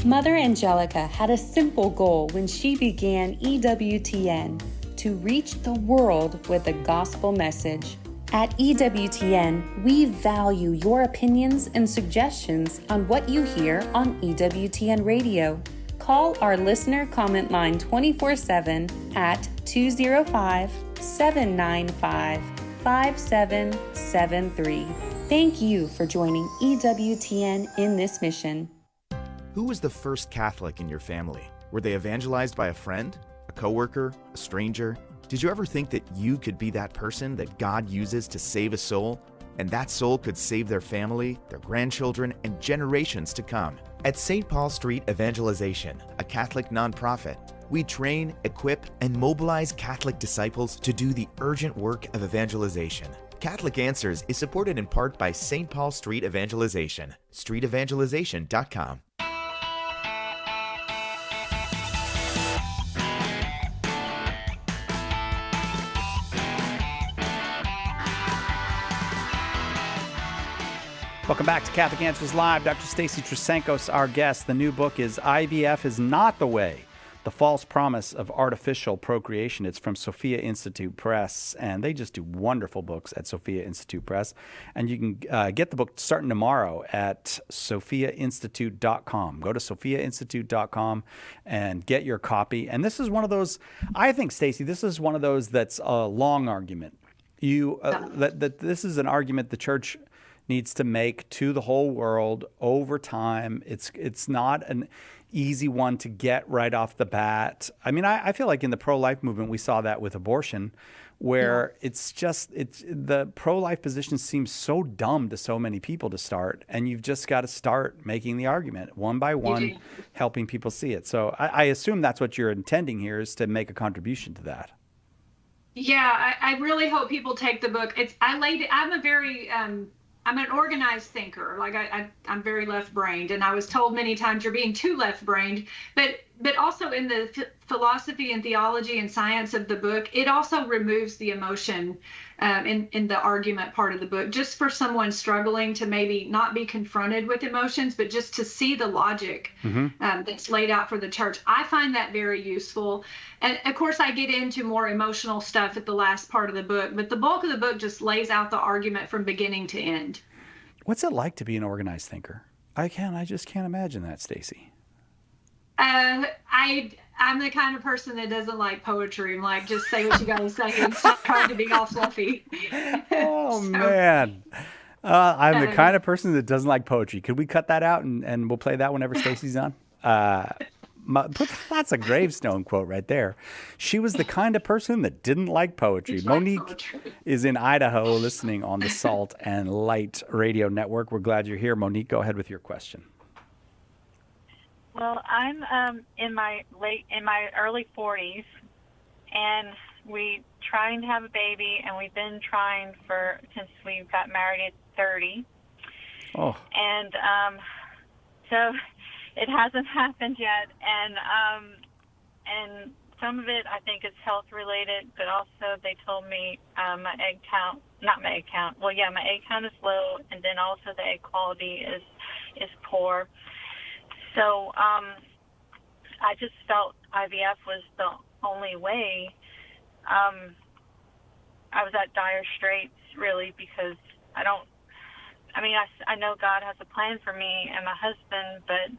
Mother Angelica had a simple goal when she began EWTN: to reach the world with the gospel message. At EWTN, we value your opinions and suggestions on what you hear on EWTN Radio. Call our listener comment line 24/7 at 205-795-5773. Thank you for joining EWTN in this mission. Who was the first Catholic in your family? Were they evangelized by a friend, a coworker, a stranger? Did you ever think that you could be that person that God uses to save a soul? And that soul could save their family, their grandchildren, and generations to come. At St. Paul Street Evangelization, a Catholic nonprofit, we train, equip, and mobilize Catholic disciples to do the urgent work of evangelization. Catholic Answers is supported in part by St. Paul Street Evangelization, streetevangelization.com. Welcome back to Catholic Answers Live. Dr. Stacy Trasenkos, our guest. The new book is IVF is Not the Way, The False Promise of Artificial Procreation. It's from Sophia Institute Press, and they just do wonderful books at Sophia Institute Press. And you can get the book starting tomorrow at sophiainstitute.com. Go to sophiainstitute.com and get your copy. And this is one of those, I think, Stacy, this is one of those that's a long argument. That this is an argument the church needs to make to the whole world over time. It's not an easy one to get right off the bat. I mean, I feel like in the pro-life movement, we saw that with abortion, where it's the pro-life position seems so dumb to so many people to start, and you've just got to start making the argument one by one, helping people see it. So I assume that's what you're intending here, is to make a contribution to that. Yeah, I really hope people take the book. I'm an organized thinker. Like I'm very left-brained, and I was told many times you're being too left-brained. But also in the philosophy and theology and science of the book, it also removes the emotion in the argument part of the book, just for someone struggling to maybe not be confronted with emotions, but just to see the logic that's laid out for the church. I find that very useful. And of course, I get into more emotional stuff at the last part of the book, but the bulk of the book just lays out the argument from beginning to end. What's it like to be an organized thinker? I just can't imagine that, Stacy. I'm the kind of person that doesn't like poetry. I'm like, just say what you got to say. It's not trying to be all fluffy. Oh, man. I'm the kind of person that doesn't like poetry. Could we cut that out and we'll play that whenever Stacy's on? That's a gravestone quote right there. She was the kind of person that didn't like poetry. Monique is in Idaho listening on the Salt and Light Radio Network. We're glad you're here. Monique, go ahead with your question. Well, I'm in my early 40s, and we trying to have a baby, and we've been trying since we got married at 30. Oh. And so it hasn't happened yet, and some of it I think is health related, but also they told me my egg count is low, and then also the egg quality is poor. So I just felt IVF was the only way. I was at dire straits, really, because I know God has a plan for me and my husband, but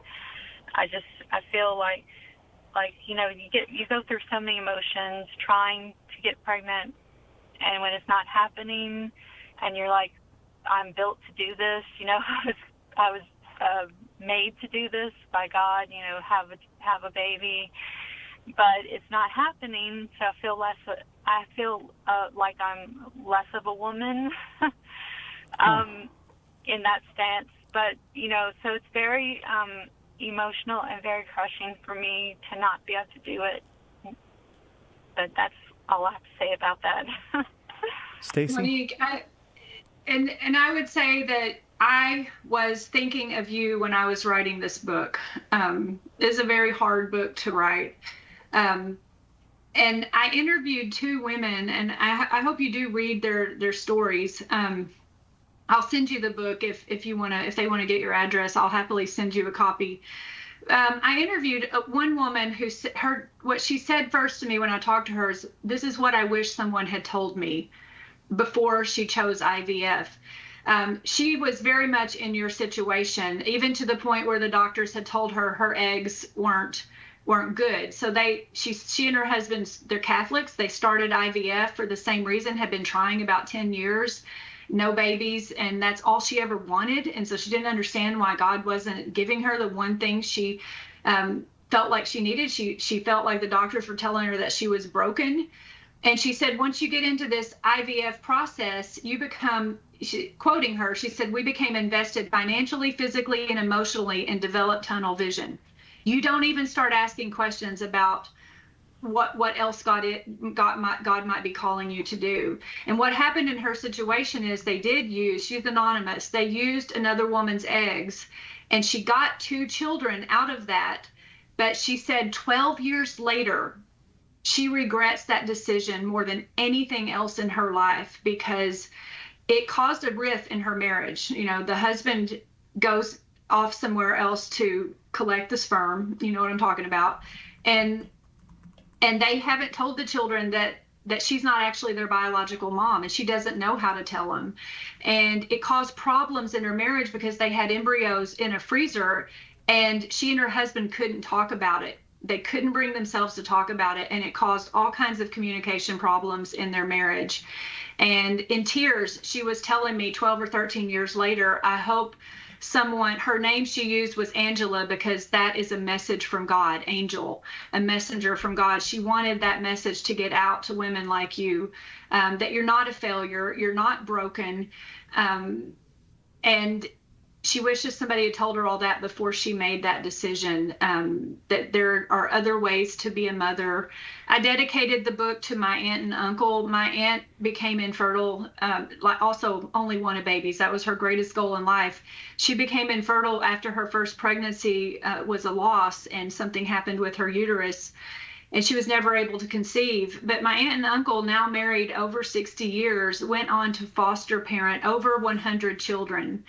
I feel like you go through so many emotions trying to get pregnant, and when it's not happening, and you're like, I'm built to do this. I was made to do this by God, have a baby, but it's not happening. So I feel like I'm less of a woman in that stance. But so it's very emotional and very crushing for me to not be able to do it. But that's all I have to say about that. Stacy? Monique, I would say that I was thinking of you when I was writing this book. It's a very hard book to write. And I interviewed two women, and I hope you do read their stories. I'll send you the book if they want to get your address. I'll happily send you a copy. I interviewed one woman who what she said first to me when I talked to her is, "This is what I wish someone had told me before she chose IVF." She was very much in your situation, even to the point where the doctors had told her her eggs weren't good. So she and her husband, they're Catholics. They started IVF for the same reason, had been trying about 10 years, no babies, and that's all she ever wanted. And so she didn't understand why God wasn't giving her the one thing she felt like she needed. She felt like the doctors were telling her that she was broken. And she said, once you get into this IVF process, you become, quoting her, she said, "We became invested financially, physically, and emotionally and developed tunnel vision. You don't even start asking questions about what else God might be calling you to do." And what happened in her situation is she's anonymous, they used another woman's eggs, and she got 2 children out of that. But she said 12 years later, she regrets that decision more than anything else in her life, because it caused a rift in her marriage. The husband goes off somewhere else to collect the sperm, you know what I'm talking about, and they haven't told the children that she's not actually their biological mom, and she doesn't know how to tell them. And it caused problems in her marriage because they had embryos in a freezer, and she and her husband couldn't talk about it. They couldn't bring themselves to talk about it, and it caused all kinds of communication problems in their marriage. And in tears, she was telling me 12 or 13 years later, "I hope someone, her name she used was Angela because that is a message from God, angel, a messenger from God. She wanted that message to get out to women like you, that you're not a failure, you're not broken. And she wishes somebody had told her all that before she made that decision, that there are other ways to be a mother. I dedicated the book to my aunt and uncle. My aunt became infertile, also only wanted babies. That was her greatest goal in life. She became infertile after her first pregnancy was a loss, and something happened with her uterus, and she was never able to conceive. But my aunt and uncle, now married over 60 years, went on to foster parent over 100 children.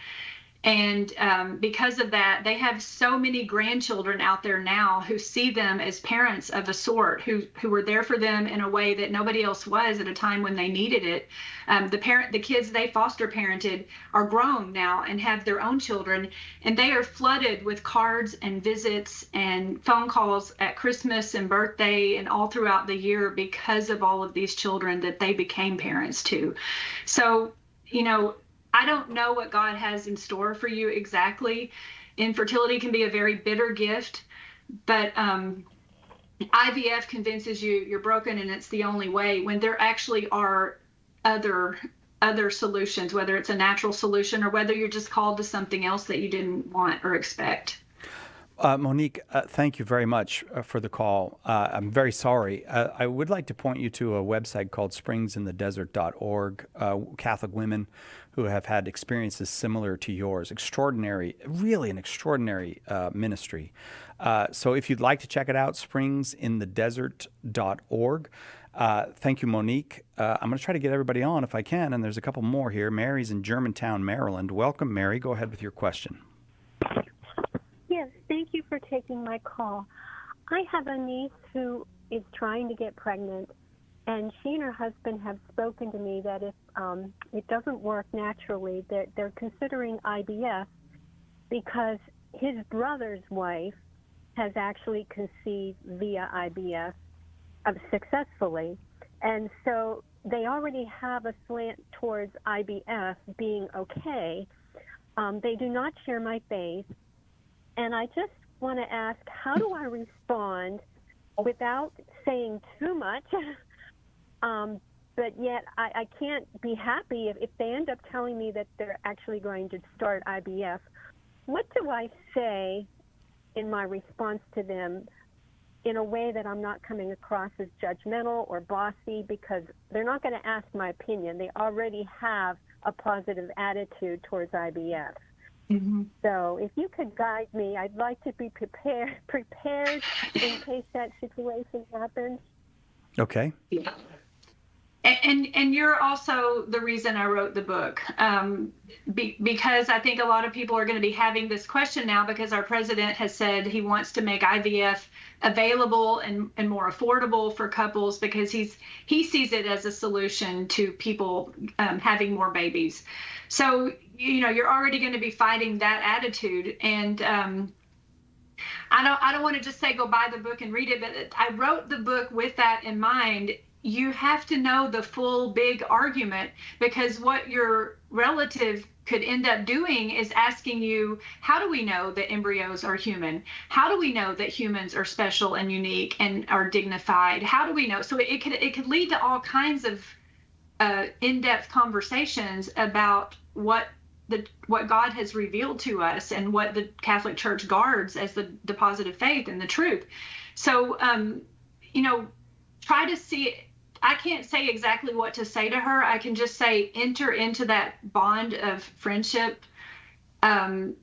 And because of that, they have so many grandchildren out there now who see them as parents of a sort, who were there for them in a way that nobody else was at a time when they needed it. The kids they foster parented are grown now and have their own children, and they are flooded with cards and visits and phone calls at Christmas and birthday and all throughout the year because of all of these children that they became parents to. So, I don't know what God has in store for you exactly. Infertility can be a very bitter gift, but IVF convinces you you're broken and it's the only way, when there actually are other solutions, whether it's a natural solution or whether you're just called to something else that you didn't want or expect. Monique, thank you very much for the call. I'm very sorry. I would like to point you to a website called springsinthedesert.org. Catholic women who have had experiences similar to yours. Extraordinary, really an extraordinary ministry. So if you'd like to check it out, springsinthedesert.org. Thank you, Monique. I'm going to try to get everybody on if I can, and there's a couple more here. Mary's in Germantown, Maryland. Welcome, Mary. Go ahead with your question. Yes, thank you for taking my call. I have a niece who is trying to get pregnant, and she and her husband have spoken to me that if it doesn't work naturally, that they're considering IVF because his brother's wife has actually conceived via IVF successfully. And so they already have a slant towards IVF being okay. They do not share my faith. And I just want to ask, how do I respond without saying too much? But yet I can't be happy if they end up telling me that they're actually going to start IVF. What do I say in my response to them in a way that I'm not coming across as judgmental or bossy, because they're not going to ask my opinion. They already have a positive attitude towards IVF. Mm-hmm. So if you could guide me, I'd like to be prepared in case that situation happens. Okay. Yeah. And you're also the reason I wrote the book, because I think a lot of people are going to be having this question now because our president has said he wants to make IVF available and more affordable for couples because he sees it as a solution to people having more babies. So, you're already going to be fighting that attitude. And I don't want to just say go buy the book and read it, but I wrote the book with that in mind. You have to know the full big argument, because what your relative could end up doing is asking you, how do we know that embryos are human? How do we know that humans are special and unique and are dignified? How do we know? So it could lead to all kinds of in-depth conversations about what God has revealed to us and what the Catholic Church guards as the deposit of faith and the truth. So, try to see it. I can't say exactly what to say to her. I can just say, enter into that bond of friendship. You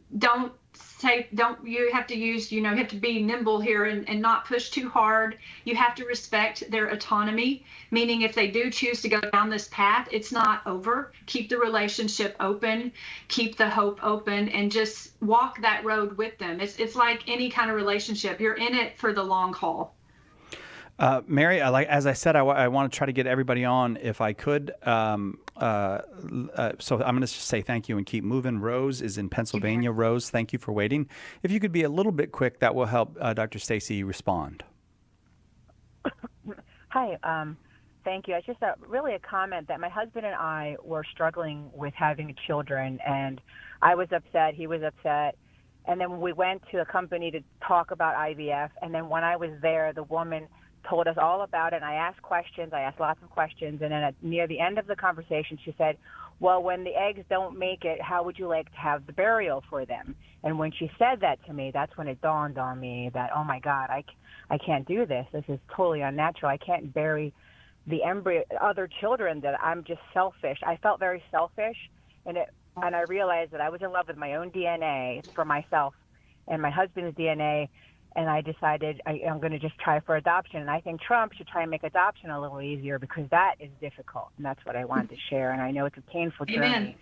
have to use, you have to be nimble here and not push too hard. You have to respect their autonomy, meaning if they do choose to go down this path, it's not over. Keep the relationship open, keep the hope open, and just walk that road with them. It's like any kind of relationship. You're in it for the long haul. Mary, as I said, I want to try to get everybody on if I could. So I'm going to just say thank you and keep moving. Rose is in Pennsylvania. Rose, thank you for waiting. If you could be a little bit quick, that will help Dr. Stacy respond. Hi. Thank you. It's just really a comment that my husband and I were struggling with having children, and I was upset, he was upset. And then we went to a company to talk about IVF, and then when I was there, the woman told us all about it, and I asked questions. I asked lots of questions, and then near the end of the conversation, she said, well, when the eggs don't make it, how would you like to have the burial for them? And when she said that to me, that's when it dawned on me that, oh, my God, I can't do this. This is totally unnatural. I can't bury the embryo, other children, that I'm just selfish. I felt very selfish, and I realized that I was in love with my own DNA for myself and my husband's DNA, and I decided I'm going to just try for adoption. And I think Trump should try and make adoption a little easier, because that is difficult, and that's what I wanted to share. And I know it's a painful journey. Amen.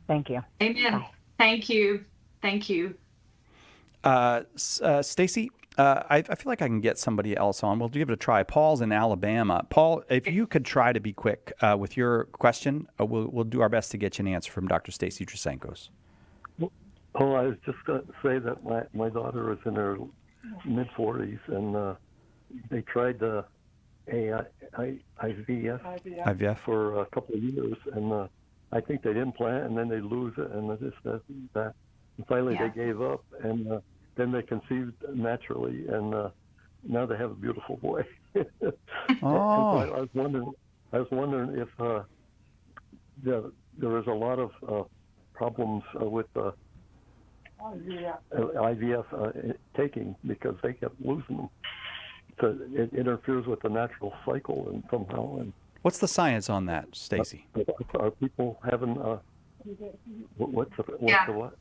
Thank you. Amen. Bye. Thank you. Thank you. Stacy, I feel like I can get somebody else on. We'll give it a try. Paul's in Alabama. Paul, if you could try to be quick with your question, we'll do our best to get you an answer from Dr. Stacy Trasenkos. Oh, I was just going to say that my daughter was in her mid-40s, and they tried the IVF for a couple of years, and I think they'd implant, and then they'd lose it, and this, that. And finally they gave up, and then they conceived naturally, and now they have a beautiful boy. Oh. I was wondering if there was a lot of problems with IVF taking, because they kept losing them. So it interferes with the natural cycle, and somehow. And what's the science on that, Stacy? Are people having what's the what?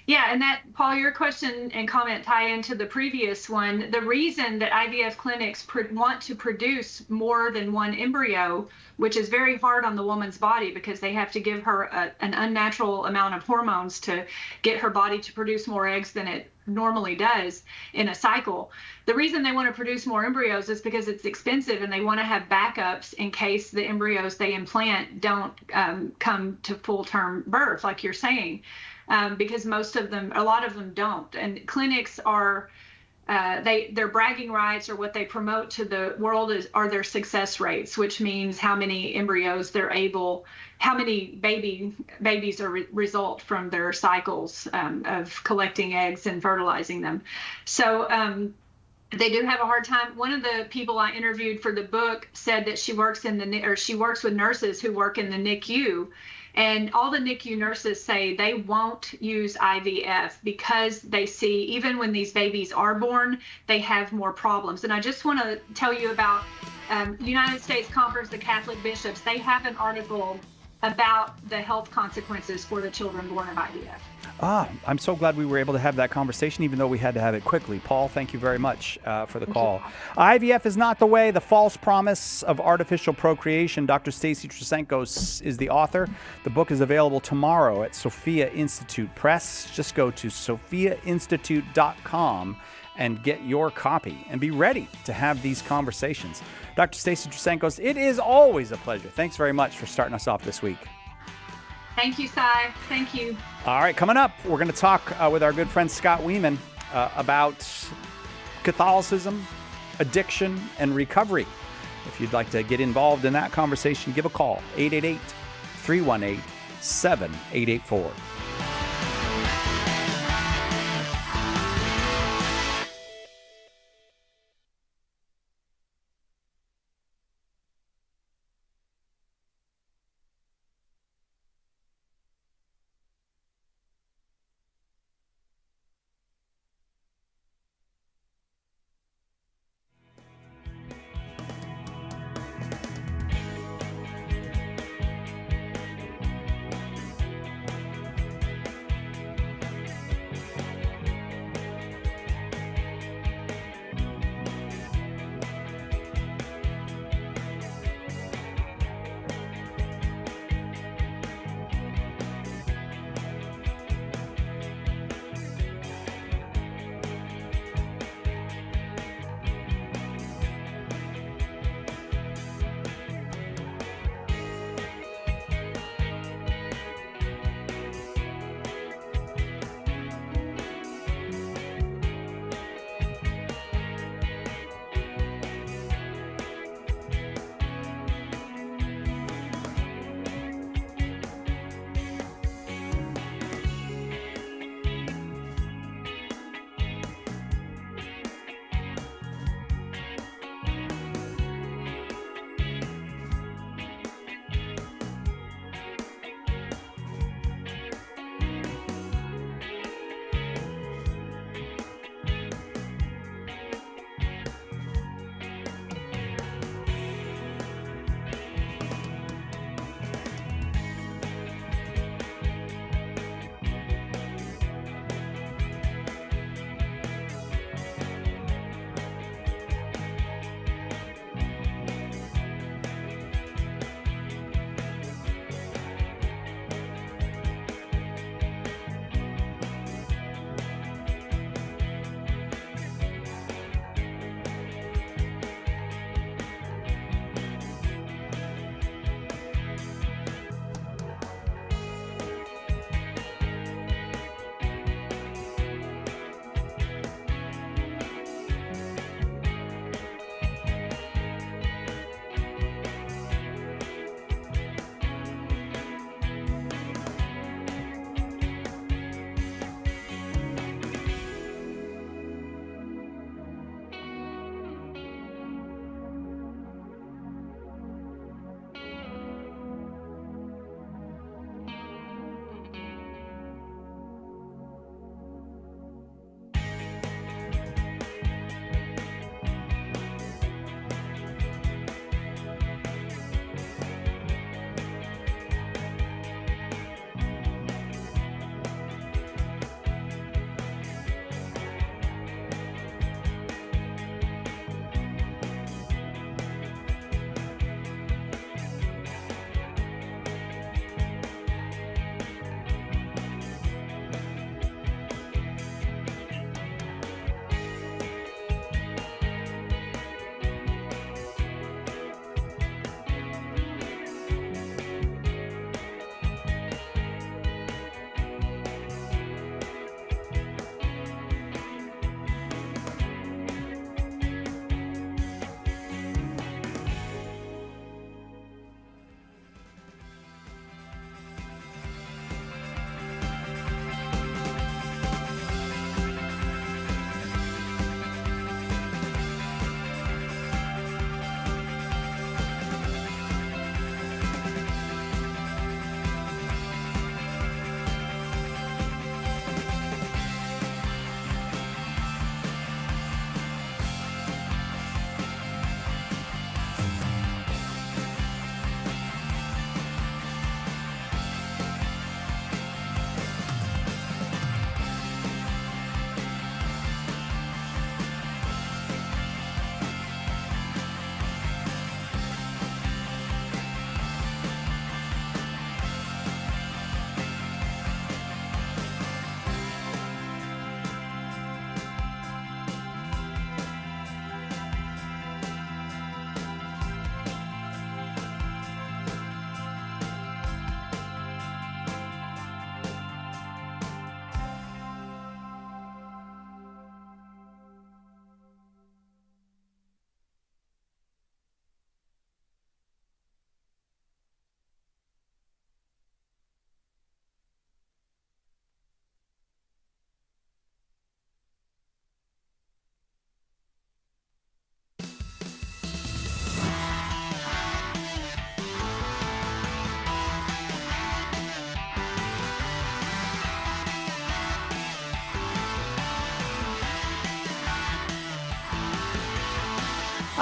Yeah, and that, Paul, your question and comment tie into the previous one. The reason that IVF clinics want to produce more than one embryo, which is very hard on the woman's body, because they have to give her an unnatural amount of hormones to get her body to produce more eggs than it normally does in a cycle. The reason they want to produce more embryos is because it's expensive, and they want to have backups in case the embryos they implant don't come to full-term birth, like you're saying. Because a lot of them don't. And clinics are, their bragging rights, or what they promote to the world, are their success rates, which means how many embryos how many babies result from their cycles of collecting eggs and fertilizing them. So they do have a hard time. One of the people I interviewed for the book said that she works with nurses who work in the NICU. And all the NICU nurses say they won't use IVF because they see, even when these babies are born, they have more problems. And I just want to tell you about United States Conference of Catholic Bishops. They have an article about the health consequences for the children born of IVF. I'm so glad we were able to have that conversation, even though we had to have it quickly. Paul, thank you very much for the call. IVF is not the way, the false promise of artificial procreation. Dr. Stacy Trasenkos is the author. The book is available tomorrow at Sophia Institute Press. Just go to sophiainstitute.com and get your copy, and be ready to have these conversations. Dr. Stacy Trasenkos, it is always a pleasure. Thanks very much for starting us off this week. Thank you, Cy. Thank you. All right, coming up, we're going to talk with our good friend Scott Weeman about Catholicism, addiction, and recovery. If you'd like to get involved in that conversation, give a call, 888-318-7884.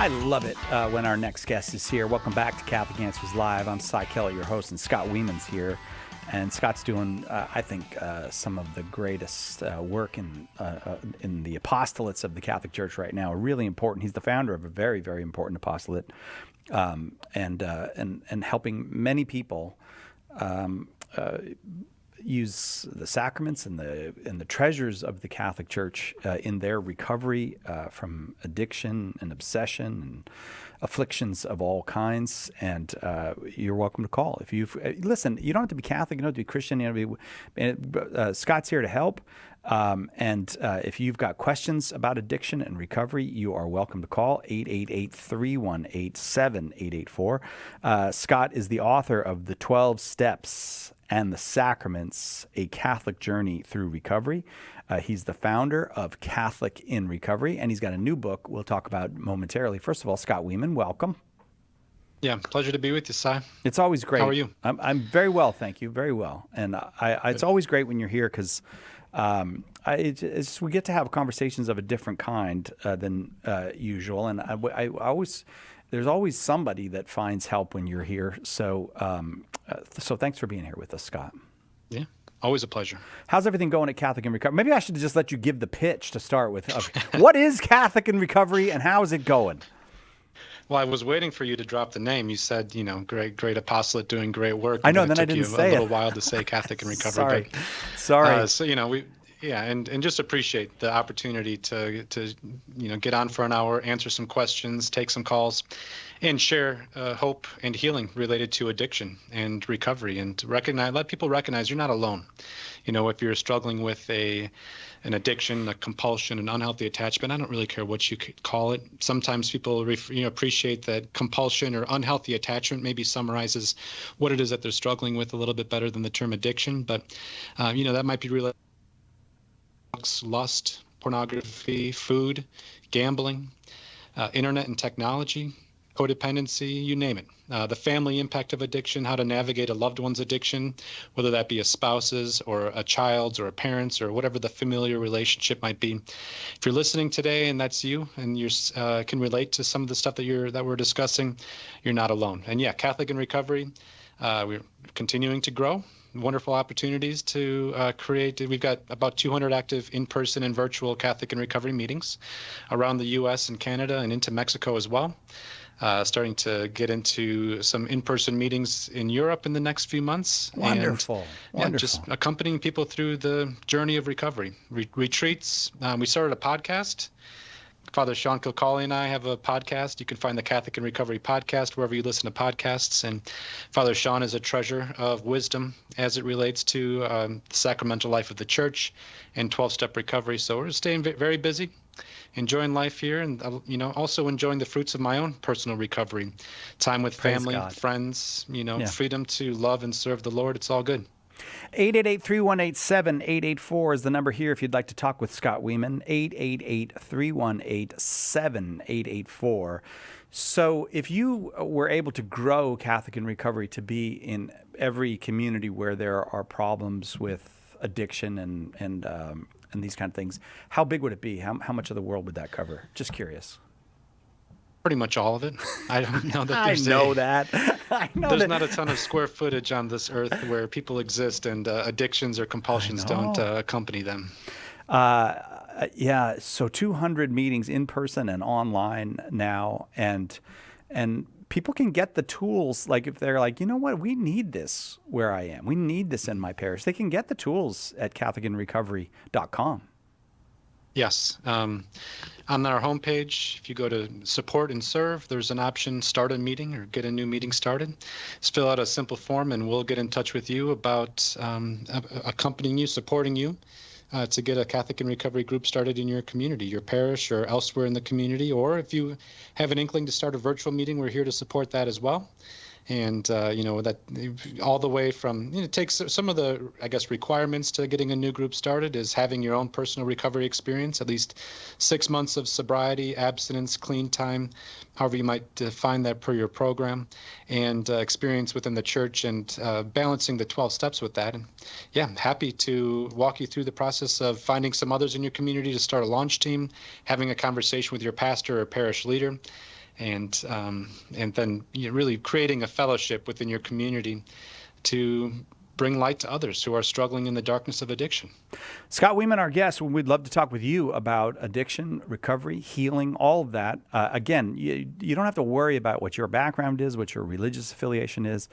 I love it when our next guest is here. Welcome back to Catholic Answers Live. I'm Cy Kelly, your host, and Scott Weeman's here. And Scott's doing, I think, some of the greatest work in the apostolates of the Catholic Church right now. Really important. He's the founder of a very, very important apostolate, and helping many people use the sacraments and the treasures of the Catholic Church in their recovery from addiction and obsession and afflictions of all kinds. And you're welcome to call. If you've listen, you don't have to be Catholic, you don't have to be Christian. You don't have to be, Scott's here to help. And if you've got questions about addiction and recovery, you are welcome to call 888-318-7884. Scott is the author of The 12 Steps and the Sacraments, A Catholic Journey Through Recovery. He's the founder of Catholic in Recovery, and he's got a new book we'll talk about momentarily. First of all, Scott Weeman, welcome. Yeah, pleasure to be with you, Cy. It's always great. How are you? I'm very well, thank you. Very well. And it's always great when you're here because we get to have conversations of a different kind than usual. And I always, there's always somebody that finds help when you're here. So thanks for being here with us, Scott. Yeah, always a pleasure. How's everything going at Catholic in Recovery? Maybe I should just let you give the pitch to start with. What is Catholic in Recovery and how is it going? Well, I was waiting for you to drop the name. You said, great apostolate doing great work. I know, and then I it took didn't you say a little it. while to say Catholic in Recovery. Sorry. So, and just appreciate the opportunity to get on for an hour, answer some questions, take some calls, and share hope and healing related to addiction and recovery, and to let people recognize you're not alone. If you're struggling with an addiction, a compulsion, an unhealthy attachment, I don't really care what you could call it. Sometimes people appreciate that compulsion or unhealthy attachment maybe summarizes what it is that they're struggling with a little bit better than the term addiction. But, that might be related to lust, pornography, food, gambling, internet and technology, codependency, you name it. The family impact of addiction, how to navigate a loved one's addiction, whether that be a spouse's or a child's or a parent's or whatever the familiar relationship might be. If you're listening today and that's you and you can relate to some of the stuff that we're discussing, you're not alone. And yeah, Catholic in Recovery, we're continuing to grow. Wonderful opportunities to create. We've got about 200 active in-person and virtual Catholic in Recovery meetings around the U.S. and Canada and into Mexico as well. Starting to get into some in-person meetings in Europe in the next few months. Wonderful. And just accompanying people through the journey of recovery. Retreats. We started a podcast. Father Sean Kilcawley and I have a podcast. You can find the Catholic in Recovery podcast wherever you listen to podcasts. And Father Sean is a treasure of wisdom as it relates to the sacramental life of the Church and 12-step recovery. So we're staying very busy, enjoying life here, and also enjoying the fruits of my own personal recovery. Time with Praise family, God. friends, freedom to love and serve the Lord. It's all good. 888-318-7884 is the number here if you'd like to talk with Scott Weeman. 888-318-7884. So if you were able to grow Catholic in Recovery to be in every community where there are problems with addiction and these kind of things, how big would it be? How much of the world would that cover? Just curious. Pretty much all of it. I don't know that I there's know that. I know there's that. not a ton of square footage on this earth where people exist and addictions or compulsions don't accompany them. Yeah, so 200 meetings in person and online now, and people can get the tools. Like if they're like, you know what, we need this where I am. We need this in my parish. They can get the tools at CatholicInRecovery.com. Yes. On our homepage, if you go to support and serve, there's an option, start a meeting or get a new meeting started. Just fill out a simple form and we'll get in touch with you about accompanying you, supporting you to get a Catholic in Recovery group started in your community, your parish or elsewhere in the community. Or if you have an inkling to start a virtual meeting, we're here to support that as well. And, that all the way from, it takes some of the, requirements to getting a new group started is having your own personal recovery experience, at least 6 months of sobriety, abstinence, clean time, however you might define that per your program, and experience within the Church and balancing the 12 steps with that. And yeah, I'm happy to walk you through the process of finding some others in your community to start a launch team, having a conversation with your pastor or parish leader, and then really creating a fellowship within your community to bring light to others who are struggling in the darkness of addiction. Scott Weeman, our guest, we'd love to talk with you about addiction, recovery, healing, all of that. Again, you don't have to worry about what your background is, what your religious affiliation is.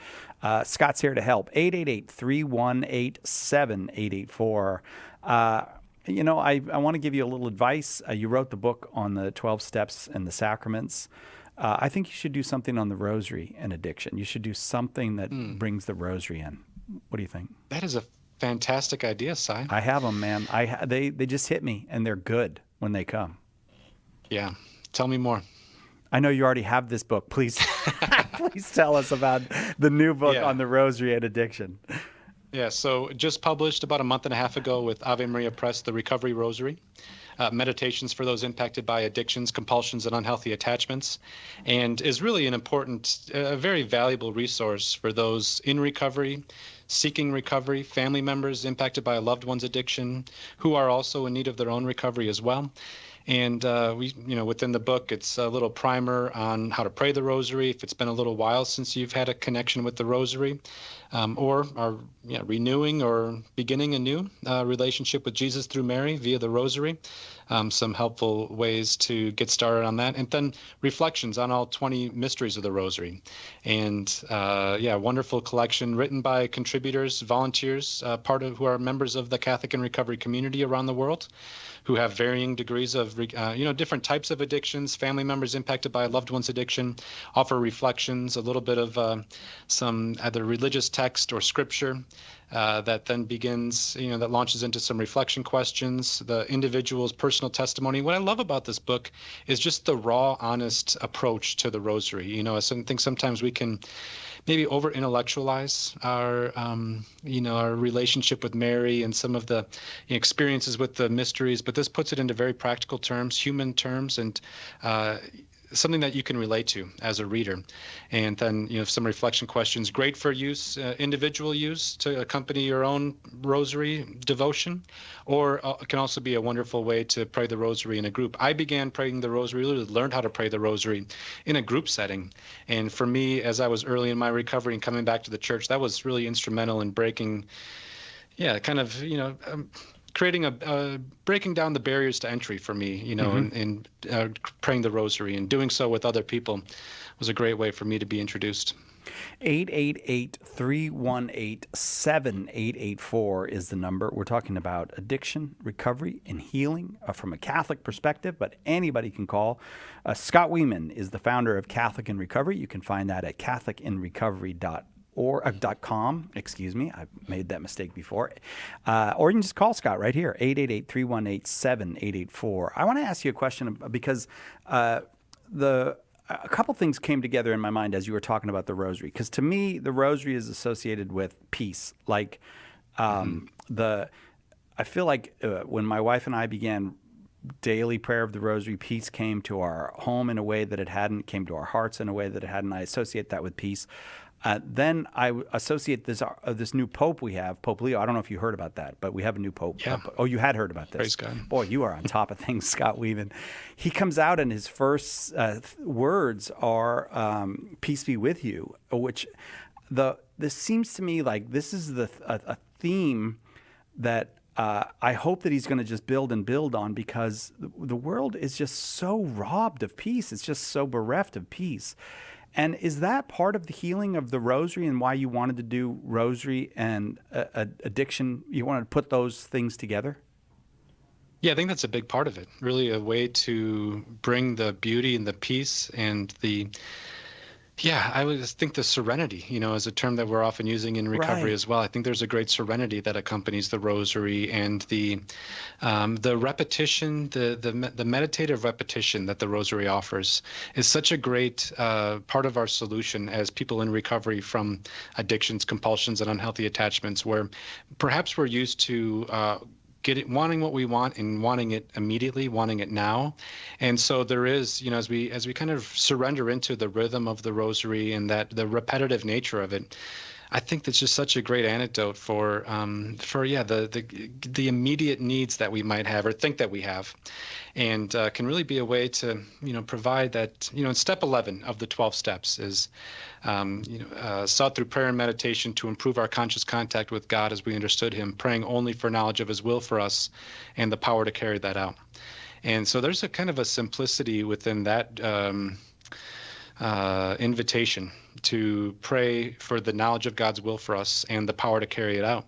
Scott's here to help. 888-318-7884. I want to give you a little advice. You wrote the book on the 12 steps and the sacraments. I think you should do something on the rosary and addiction. You should do something that brings the rosary in. What do you think? That is a fantastic idea, Si. I have them, man. They just hit me, and they're good when they come. Yeah. Tell me more. I know you already have this book. Please, please tell us about the new book on the rosary and addiction. Yeah, so just published about a month and a half ago with Ave Maria Press, The Recovery Rosary. Meditations for those impacted by addictions, compulsions, and unhealthy attachments, and is really an important, very valuable resource for those in recovery, seeking recovery, family members impacted by a loved one's addiction, who are also in need of their own recovery as well. And within the book, it's a little primer on how to pray the rosary if it's been a little while since you've had a connection with the rosary, or are renewing or beginning a new relationship with Jesus through Mary via the rosary. Some helpful ways to get started on that. And then reflections on all 20 mysteries of the rosary. And wonderful collection written by contributors, volunteers, who are members of the Catholic in Recovery community around the world, who have varying degrees of, different types of addictions, family members impacted by a loved one's addiction, offer reflections, a little bit of some either religious text or scripture that then begins, that launches into some reflection questions, the individual's personal testimony. What I love about this book is just the raw, honest approach to the rosary. I think sometimes we can maybe over-intellectualize our relationship with Mary and some of the experiences with the mysteries, but this puts it into very practical terms, human terms, and something that you can relate to as a reader. And then, some reflection questions, great for use, individual use to accompany your own rosary devotion, or it can also be a wonderful way to pray the rosary in a group. I began praying the rosary, learned how to pray the rosary in a group setting. And for me, as I was early in my recovery and coming back to the church, that was really instrumental in breaking, creating breaking down the barriers to entry for me, and praying the rosary and doing so with other people was a great way for me to be introduced. 888-318-7884 is the number. We're talking about addiction, recovery, and healing from a Catholic perspective, but anybody can call. Scott Weeman is the founder of Catholic in Recovery. You can find that at catholicinrecovery.com. Excuse me, I've made that mistake before. Or you can just call Scott right here, 888-318-7884. I want to ask you a question because a couple things came together in my mind as you were talking about the rosary. Because to me, the rosary is associated with peace. Like I feel like when my wife and I began daily prayer of the rosary, peace came to our home in a way that it hadn't, came to our hearts in a way that it hadn't. I associate that with peace. Then I associate this new pope we have, Pope Leo. I don't know if you heard about that, but we have a new pope. Yeah. You had heard about this. Praise God. Boy, you are on top of things, Scott Weeman. He comes out and his first words are "Peace be with you," which this seems to me like this is a theme that I hope that he's going to just build and build on, because the world is just so robbed of peace. It's just so bereft of peace. And is that part of the healing of the rosary and why you wanted to do rosary and addiction? You wanted to put those things together? Yeah, I think that's a big part of it. Really a way to bring the beauty and the peace and I would think the serenity, is a term that we're often using in recovery as well. I think there's a great serenity that accompanies the rosary, and the repetition, the meditative repetition that the rosary offers is such a great part of our solution as people in recovery from addictions, compulsions, and unhealthy attachments, where perhaps we're used to wanting what we want and wanting it immediately, wanting it now. And so there is, as we kind of surrender into the rhythm of the rosary and that the repetitive nature of it, I think that's just such a great antidote for the immediate needs that we might have or think that we have, and can really be a way to provide that. In step 11 of the 12 steps is sought through prayer and meditation to improve our conscious contact with God as we understood Him, praying only for knowledge of His will for us and the power to carry that out. And so there's a kind of a simplicity within that invitation to pray for the knowledge of God's will for us and the power to carry it out.